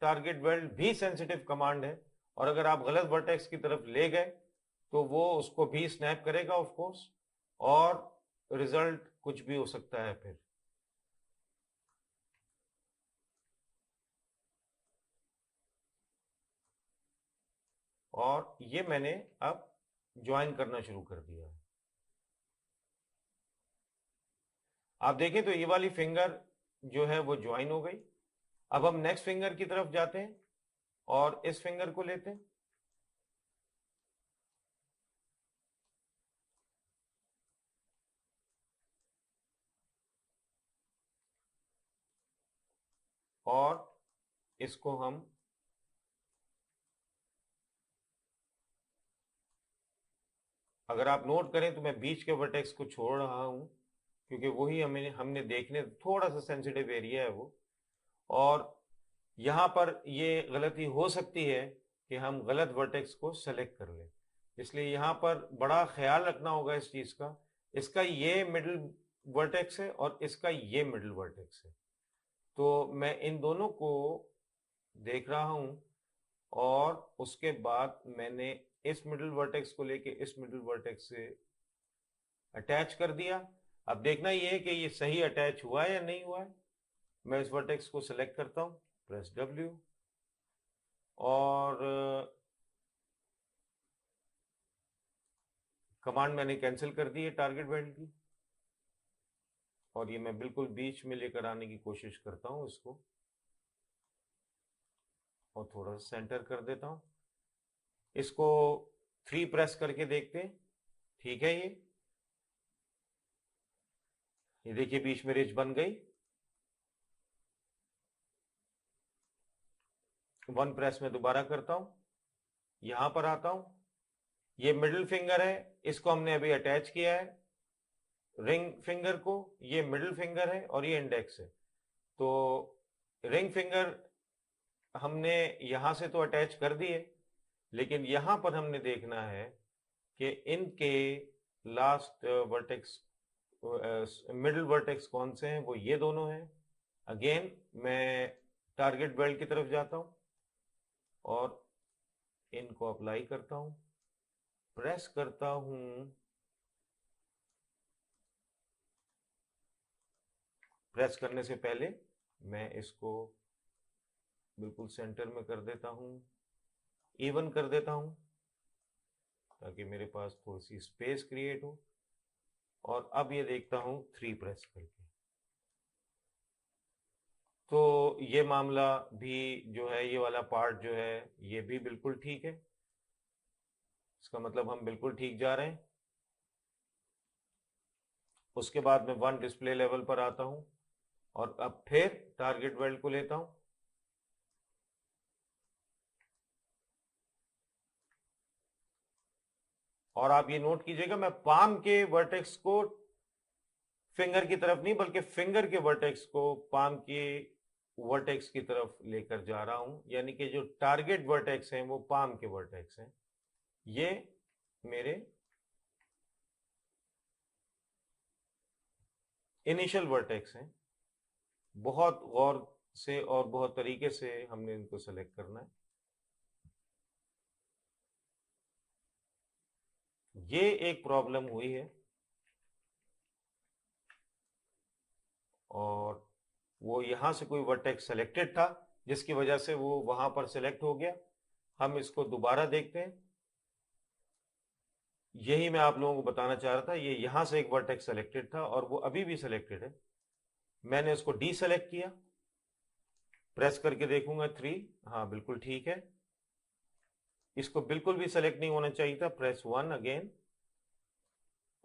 टारगेट वेल्ड भी सेंसिटिव कमांड है, और अगर आप गलत वर्टेक्स की तरफ ले गए तो वो उसको भी स्नैप करेगा ऑफ कोर्स, और रिजल्ट कुछ भी हो सकता है फिर। और ये मैंने अब ज्वाइन करना शुरू कर दिया है। आप देखें तो ये वाली फिंगर जो है वो ज्वाइन हो गई। अब हम नेक्स्ट फिंगर की तरफ जाते हैं और इस फिंगर को लेते हैं, और इसको हम अगर आप नोट करें तो मैं बीच के वर्टेक्स को छोड़ रहा हूं, क्योंकि वही हमने देखने, थोड़ा सा सेंसिटिव एरिया है वो। और यहाँ पर ये गलती हो सकती है कि हम गलत वर्टेक्स को सेलेक्ट कर लें, इसलिए यहाँ पर बड़ा ख्याल रखना होगा इस चीज़ का। इसका ये मिडिल वर्टेक्स है और इसका ये मिडिल वर्टेक्स है, तो मैं इन दोनों को देख रहा हूं और उसके बाद मैंने इस मिडिल वर्टेक्स को लेके इस मिडिल वर्टेक्स से अटैच कर दिया। अब देखना ये है कि ये सही अटैच हुआ है या नहीं हुआ है। मैं इस वर्टेक्स को सिलेक्ट करता हूं, प्रेस W, और कमांड मैंने कैंसिल कर दी है टारगेट वेल्ड की, और ये मैं बिल्कुल बीच में लेकर आने की कोशिश करता हूं इसको, और थोड़ा सेंटर कर देता हूं इसको। 3 प्रेस करके देखते हैं, ठीक है। ये देखिए बीच में रिज बन गई। 1 प्रेस में दोबारा करता हूं, यहां पर आता हूं, ये मिडिल फिंगर है, इसको हमने अभी अटैच किया है रिंग फिंगर को, ये मिडिल फिंगर है और ये इंडेक्स है। तो रिंग फिंगर हमने यहां से तो अटैच कर दिए, लेकिन यहां पर हमने देखना है कि इनके लास्ट वर्टेक्स, मिडिल वर्टेक्स कौन से हैं, वो ये दोनों हैं। अगेन मैं टारगेट बेल्ट की तरफ जाता हूं और इनको अप्लाई करता हूं, प्रेस करता हूं। प्रेस करने से पहले मैं इसको बिल्कुल सेंटर में कर देता हूं, इवन कर देता हूं, ताकि मेरे पास थोड़ी सी स्पेस क्रिएट हो। और अब ये देखता हूं 3 प्रेस करके, तो ये मामला भी जो है, ये वाला पार्ट जो है ये भी बिल्कुल ठीक है। इसका मतलब हम बिल्कुल ठीक जा रहे हैं। उसके बाद मैं 1 डिस्प्ले लेवल पर आता हूं और अब फिर टारगेट वेल्ड को लेता हूं, और आप ये नोट कीजिएगा मैं पाम के वर्टेक्स को फिंगर की तरफ नहीं, बल्कि फिंगर के वर्टेक्स को पाम के वर्टेक्स की तरफ लेकर जा रहा हूं, यानी कि जो टारगेट वर्टेक्स हैं वो पाम के वर्टेक्स हैं। ये मेरे इनिशियल वर्टेक्स हैं। बहुत गौर से और बहुत तरीके से हमने इनको सेलेक्ट करना है। ये एक प्रॉब्लम हुई है, और वो यहां से कोई वर्टेक्स सेलेक्टेड था जिसकी वजह से वो वहां पर सेलेक्ट हो गया। हम इसको दोबारा देखते हैं। यही मैं आप लोगों को बताना चाह रहा था, ये यहां से एक वर्टेक्स सेलेक्टेड था और वो अभी भी सेलेक्टेड है। मैंने उसको डी सेलेक्ट किया, प्रेस करके देखूंगा 3, हाँ बिल्कुल ठीक है। इसको बिल्कुल भी सेलेक्ट नहीं होना चाहिए था, प्रेस 1 अगेन,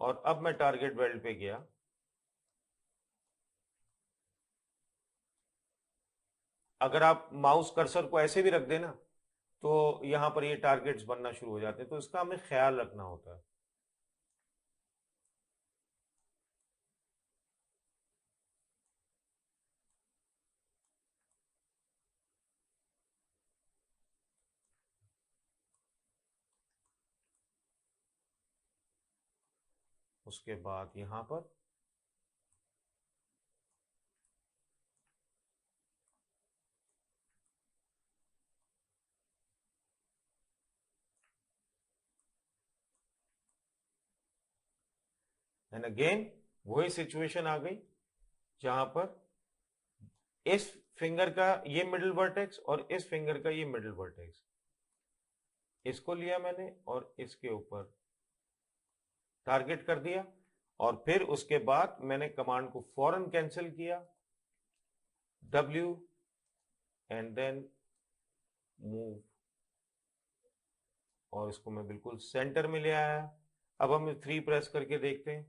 और अब मैं टारगेट वेल्ड पे गया। अगर आप माउस कर्सर को ऐसे भी रख देना तो यहां पर ये टारगेट्स बनना शुरू हो जाते हैं, तो इसका हमें ख्याल रखना होता है। उसके बाद यहां पर एंड अगेन वही सिचुएशन आ गई, जहां पर इस फिंगर का ये मिडिल वर्टेक्स और इस फिंगर का ये मिडिल वर्टेक्स, इसको लिया मैंने और इसके ऊपर टारगेट कर दिया, और फिर उसके बाद मैंने कमांड को फौरन कैंसिल किया, W, एंड देन मूव, और इसको मैं बिल्कुल सेंटर में ले आया। अब हम 3 प्रेस करके देखते हैं,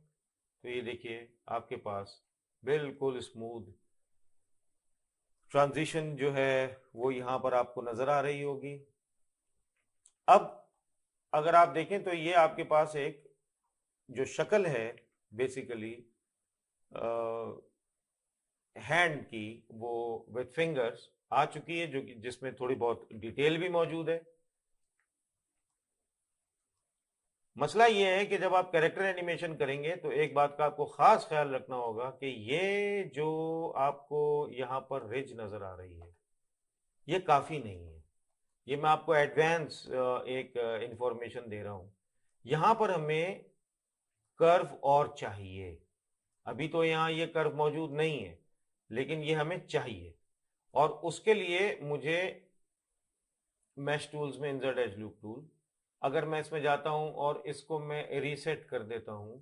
तो ये देखिए आपके पास बिल्कुल स्मूथ ट्रांजिशन जो है वो यहां पर आपको नजर आ रही होगी। अब अगर आप देखें तो ये आपके पास एक जो शक्ल है बेसिकली हैंड की, वो विथ फिंगर्स आ चुकी है, जो कि जिसमें थोड़ी बहुत डिटेल भी मौजूद है। मसला ये है कि जब आप कैरेक्टर एनिमेशन करेंगे तो एक बात का आपको खास ख्याल रखना होगा कि ये जो आपको यहाँ पर रिज नजर आ रही है, ये काफी नहीं है। ये मैं आपको एडवांस एक इंफॉर्मेशन दे रहा हूं। यहां पर हमें कर्व और चाहिए। अभी तो यहां ये कर्व मौजूद नहीं है, लेकिन ये हमें चाहिए। और उसके लिए मुझे मैश टूल्स में इंसर्ट एज लूप टूल, अगर मैं इसमें जाता हूं और इसको मैं रीसेट कर देता हूं,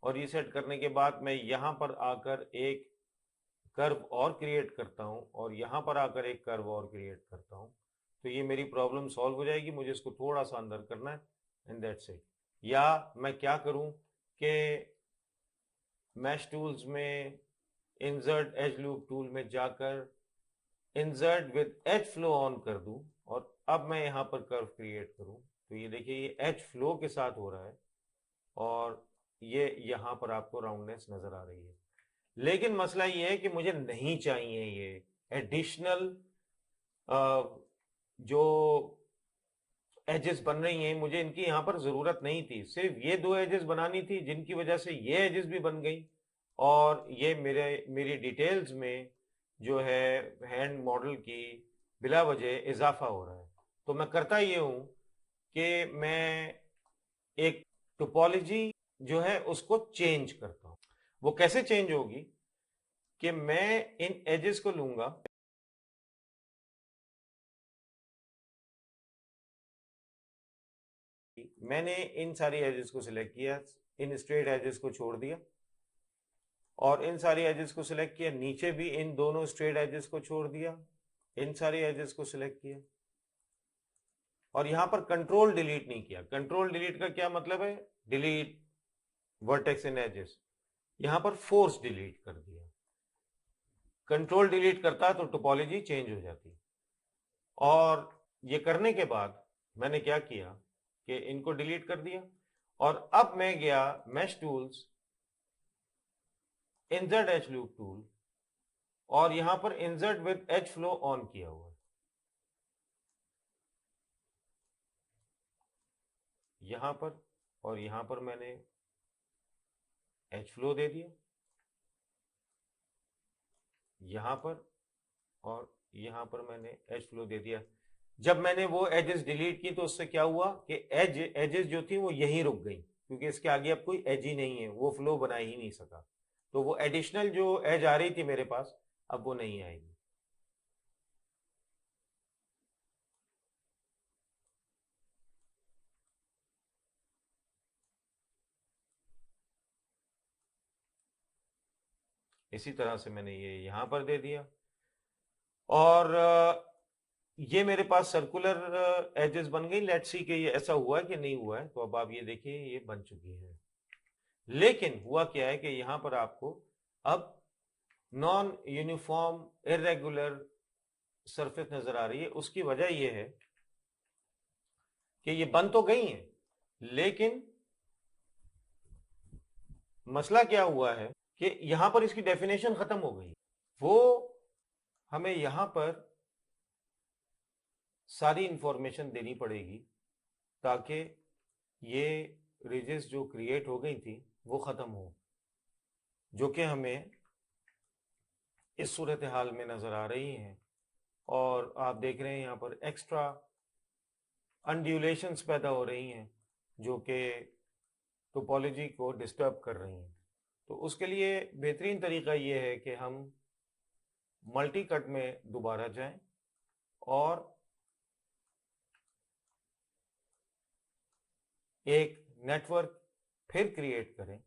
और रीसेट करने के बाद मैं यहां पर आकर एक कर्व और क्रिएट करता हूं, और यहां पर आकर एक कर्व और क्रिएट करता हूं, तो ये मेरी प्रॉब्लम सॉल्व हो जाएगी। मुझे इसको थोड़ा सा अंदर करना है, एंड दैट्स इट। या मैं क्या करूं कि मैश टूल्स में इंसर्ट एज लूप टूल में जाकर insert with edge flow on कर दूं, और अब मैं यहां पर कर्व क्रिएट करूं, तो ये देखिए ये एज फ्लो के साथ हो रहा है, और ये यहां पर आपको राउंडनेस नजर आ रही है। लेकिन मसला ये है कि मुझे नहीं चाहिए ये एडिशनल जो एजेस बन रही हैं, मुझे इनकी यहां पर जरूरत नहीं थी। सिर्फ ये दो एजेस बनानी थी, जिनकी वजह से ये एजेस भी बन गई, और ये मेरी डिटेल्स में जो है हैंड मॉडल की बिला वजह इजाफा हो रहा है। तो मैं करता ये हूं कि मैं एक टोपोलॉजी जो है उसको चेंज करता हूं। वो कैसे चेंज होगी कि मैं इन एजेस को लूंगा, मैंने इन सारी एजेस को सिलेक्ट किया, इन स्ट्रेट एजेस को छोड़ दिया, और इन सारी एजेस को सिलेक्ट किया, नीचे भी इन दोनों स्ट्रेट एजेस को छोड़ दिया, इन सारी एजेस को सिलेक्ट किया, और यहां पर कंट्रोल डिलीट नहीं किया। कंट्रोल डिलीट का क्या मतलब है? Delete vertex in edges. यहां पर फोर्स डिलीट कर दिया। कंट्रोल डिलीट करता तो टोपोलॉजी चेंज हो जाती। और ये करने के बाद मैंने क्या किया कि इनको डिलीट कर दिया, और अब मैं गया mesh tools, insert edge loop tool, और यहां पर insert with edge flow on किया हुआ है। यहां पर और यहां पर मैंने एज फ्लो दे दिया, यहां पर और यहां पर मैंने एज फ्लो दे दिया। जब मैंने वो एजेस डिलीट की तो उससे क्या हुआ कि एजेस जो थी वो यहीं रुक गई, क्योंकि इसके आगे अब कोई एज ही नहीं है, वो फ्लो बना ही नहीं सका। तो वो एडिशनल जो एज आ रही थी मेरे पास, अब वो नहीं आएगी। इसी तरह से मैंने ये यहां पर दे दिया, और ये मेरे पास सर्कुलर एजेस बन गई। लेट्स सी कि ये ऐसा हुआ है कि नहीं हुआ है। तो अब आप ये देखिए ये बन चुकी है। लेकिन हुआ क्या है कि यहां पर आपको अब नॉन यूनिफॉर्म इरेगुलर सरफेस नजर आ रही है। उसकी वजह यह है कि ये बन तो गई हैं, लेकिन मसला क्या हुआ है कि यहां पर इसकी डेफिनेशन खत्म हो गई। वो हमें यहां पर सारी इंफॉर्मेशन देनी पड़ेगी, ताकि ये रिजेस जो क्रिएट हो गई थी वो खत्म हो, जो कि हमें इस सूरत हाल में नजर आ रही हैं। और आप देख रहे हैं यहाँ पर एक्स्ट्रा अनड्यूलेशंस पैदा हो रही हैं, जो कि टोपोलॉजी को डिस्टर्ब कर रही हैं। तो उसके लिए बेहतरीन तरीका ये है कि हम मल्टी कट में दोबारा जाएं, और एक नेटवर्क फिर क्रिएट करें।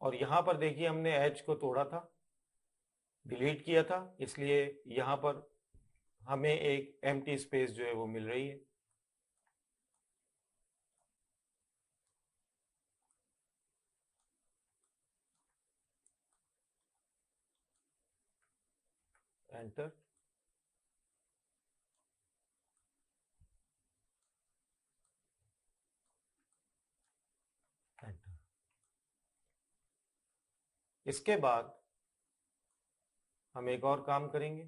और यहां पर देखिए हमने एज को तोड़ा था, डिलीट किया था, इसलिए यहां पर हमें एक एम्प्टी स्पेस जो है वो मिल रही है। एंटर। इसके बाद हम एक और काम करेंगे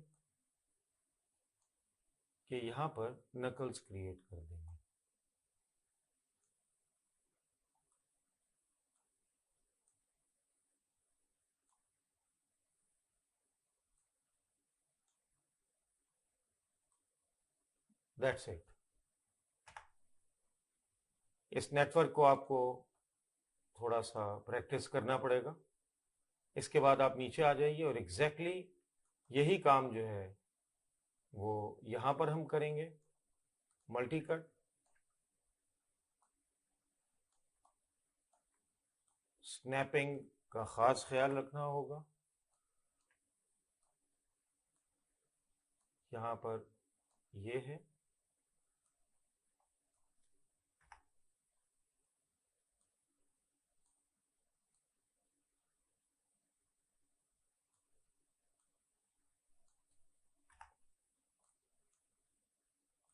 कि यहां पर नकल्स क्रिएट कर देंगे। That's it. इस नेटवर्क को आपको थोड़ा सा प्रैक्टिस करना पड़ेगा। इसके बाद आप नीचे आ जाइए और एग्जैक्टली यही काम जो है वो यहां पर हम करेंगे। मल्टी कट, स्नैपिंग का खास ख्याल रखना होगा। यहां पर ये है,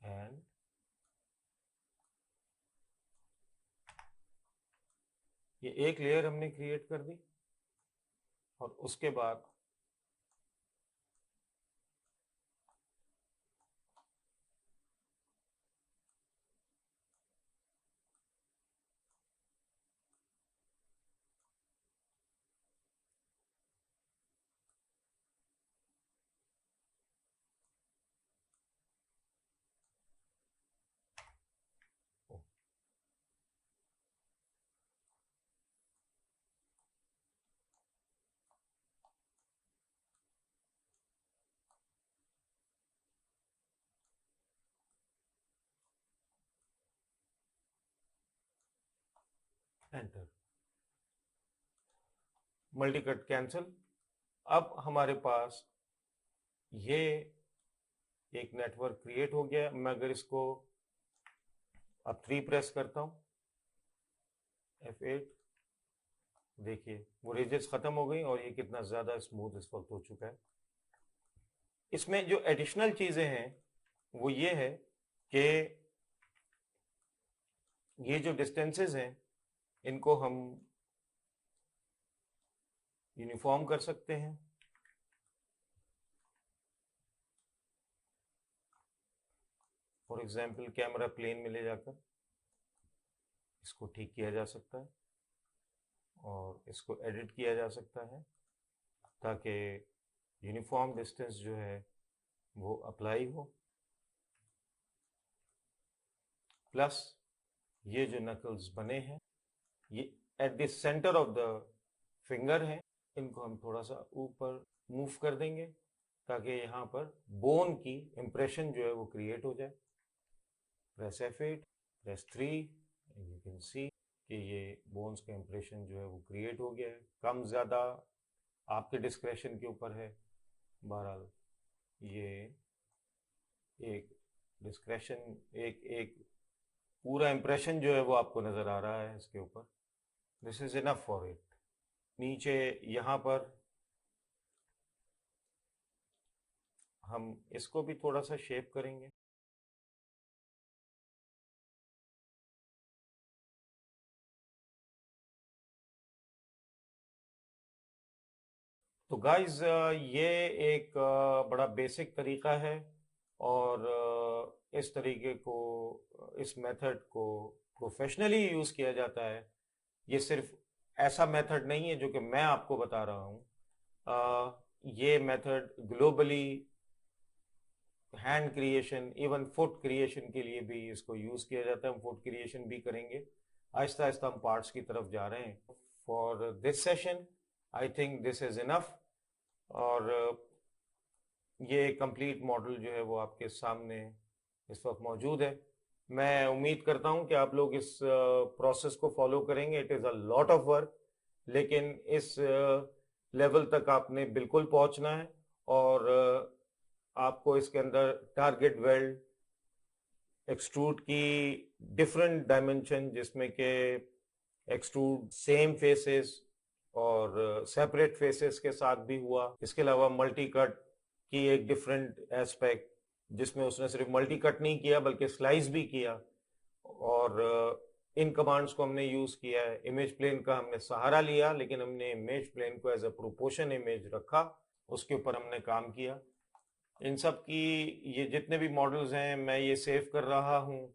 एंड ये एक लेयर हमने क्रिएट कर दी और उसके बाद एंटर, मल्टी कट कैंसिल। अब हमारे पास ये एक नेटवर्क क्रिएट हो गया। मैं अगर इसको अब 3 प्रेस करता हूं, F8, देखिए वो रेजेस खत्म हो गई और ये कितना ज्यादा स्मूथ इस वक्त हो चुका है। इसमें जो एडिशनल चीजें हैं वो ये है कि ये जो डिस्टेंसेस हैं इनको हम यूनिफॉर्म कर सकते हैं। फॉर एग्जाम्पल कैमरा प्लेन में ले जाकर इसको ठीक किया जा सकता है और इसको एडिट किया जा सकता है ताकि यूनिफॉर्म डिस्टेंस जो है वो अप्लाई हो। प्लस ये जो नकल्स बने हैं ये at the centre of the finger है, इनको हम थोड़ा सा ऊपर मूव कर देंगे ताकि यहाँ पर बोन की इंप्रेशन जो है वो क्रिएट हो जाए। Press F8, press 3, you can see कि ये बोन्स का इंप्रेशन जो है वो क्रिएट हो गया है। कम ज़्यादा आपके डिस्क्रेशन के ऊपर है। बहरहाल ये एक डिस्क्रेशन, एक एक पूरा इंप्रेशन जो है वो आपको नज़र आ रहा है इसके ऊपर। This is enough for it. नीचे यहाँ पर हम इसको भी थोड़ा सा शेप करेंगे। तो गाइस ये एक बड़ा बेसिक तरीका है और इस तरीके को, इस मेथड को प्रोफेशनली यूज़ किया जाता है। ये सिर्फ ऐसा मेथड नहीं है जो कि मैं आपको बता रहा हूँ। ये method globally hand creation, even foot creation के लिए भी इसको यूज़ किया जाता है। हम फुट क्रिएशन भी करेंगे। आहिस्ता आहिस्ता हम पार्ट्स की तरफ जा रहे हैं। For this session I think this is enough. और ये कंप्लीट मॉडल जो है वो आपके सामने इस वक्त मौजूद है। मैं उम्मीद करता हूं कि आप लोग इस प्रोसेस को फॉलो करेंगे। It is a lot of work, लेकिन इस लेवल तक आपने बिल्कुल पहुंचना है और आपको इसके अंदर टारगेट वेल्ड, एक्सट्रूड की डिफरेंट डायमेंशन, जिसमें कि एक्सट्रूड सेम फेसेस और सेपरेट फेसेस के साथ भी हुआ। इसके अलावा मल्टी कट की एक डिफरेंट एस्पेक्ट जिसमें उसने सिर्फ मल्टी कट नहीं किया बल्कि स्लाइस भी किया। और इन कमांड्स को हमने यूज किया है। इमेज प्लेन का हमने सहारा लिया, लेकिन हमने इमेज प्लेन को एज अ प्रोपोर्शन इमेज रखा, उसके ऊपर हमने काम किया। इन सब की ये जितने भी मॉडल्स हैं मैं ये सेव कर रहा हूँ,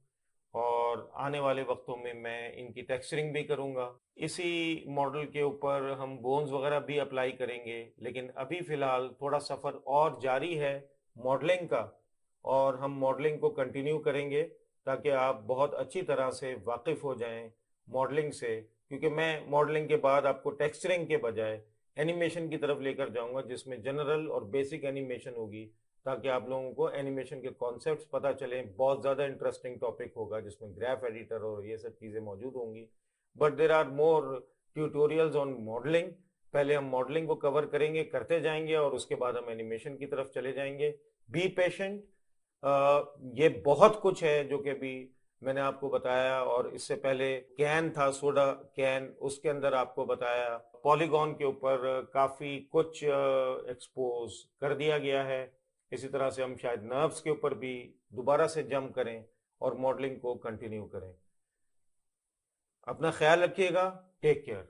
और आने वाले वक्तों में मैं इनकी टेक्सचरिंग भी करूँगा। इसी मॉडल के ऊपर हम बोन्स वगैरह भी अप्लाई करेंगे, लेकिन अभी फ़िलहाल थोड़ा सफ़र और जारी है मॉडलिंग का, और हम मॉडलिंग को कंटिन्यू करेंगे ताकि आप बहुत अच्छी तरह से वाकिफ़ हो जाएं मॉडलिंग से, क्योंकि मैं मॉडलिंग के बाद आपको टेक्सचरिंग के बजाय एनिमेशन की तरफ लेकर जाऊंगा, जिसमें जनरल और बेसिक एनिमेशन होगी, ताकि आप लोगों को एनिमेशन के कॉन्सेप्ट्स पता चले। बहुत ज़्यादा इंटरेस्टिंग टॉपिक होगा जिसमें ग्राफ एडिटर और ये सब चीज़ें मौजूद होंगी। But there are more tutorials on modelling. पहले हम मॉडलिंग को कवर करेंगे, करते जाएंगे, और उसके बाद हम एनिमेशन की तरफ चले जाएंगे। Be patient. ये बहुत कुछ है जो कि भी मैंने आपको बताया, और इससे पहले कैन था, सोडा कैन, उसके अंदर आपको बताया। पॉलीगॉन के ऊपर काफ़ी कुछ एक्सपोज कर दिया गया है। इसी तरह से हम शायद नर्व्स के ऊपर भी दोबारा से जंप करें और मॉडलिंग को कंटिन्यू करें। अपना ख्याल रखिएगा। Take care.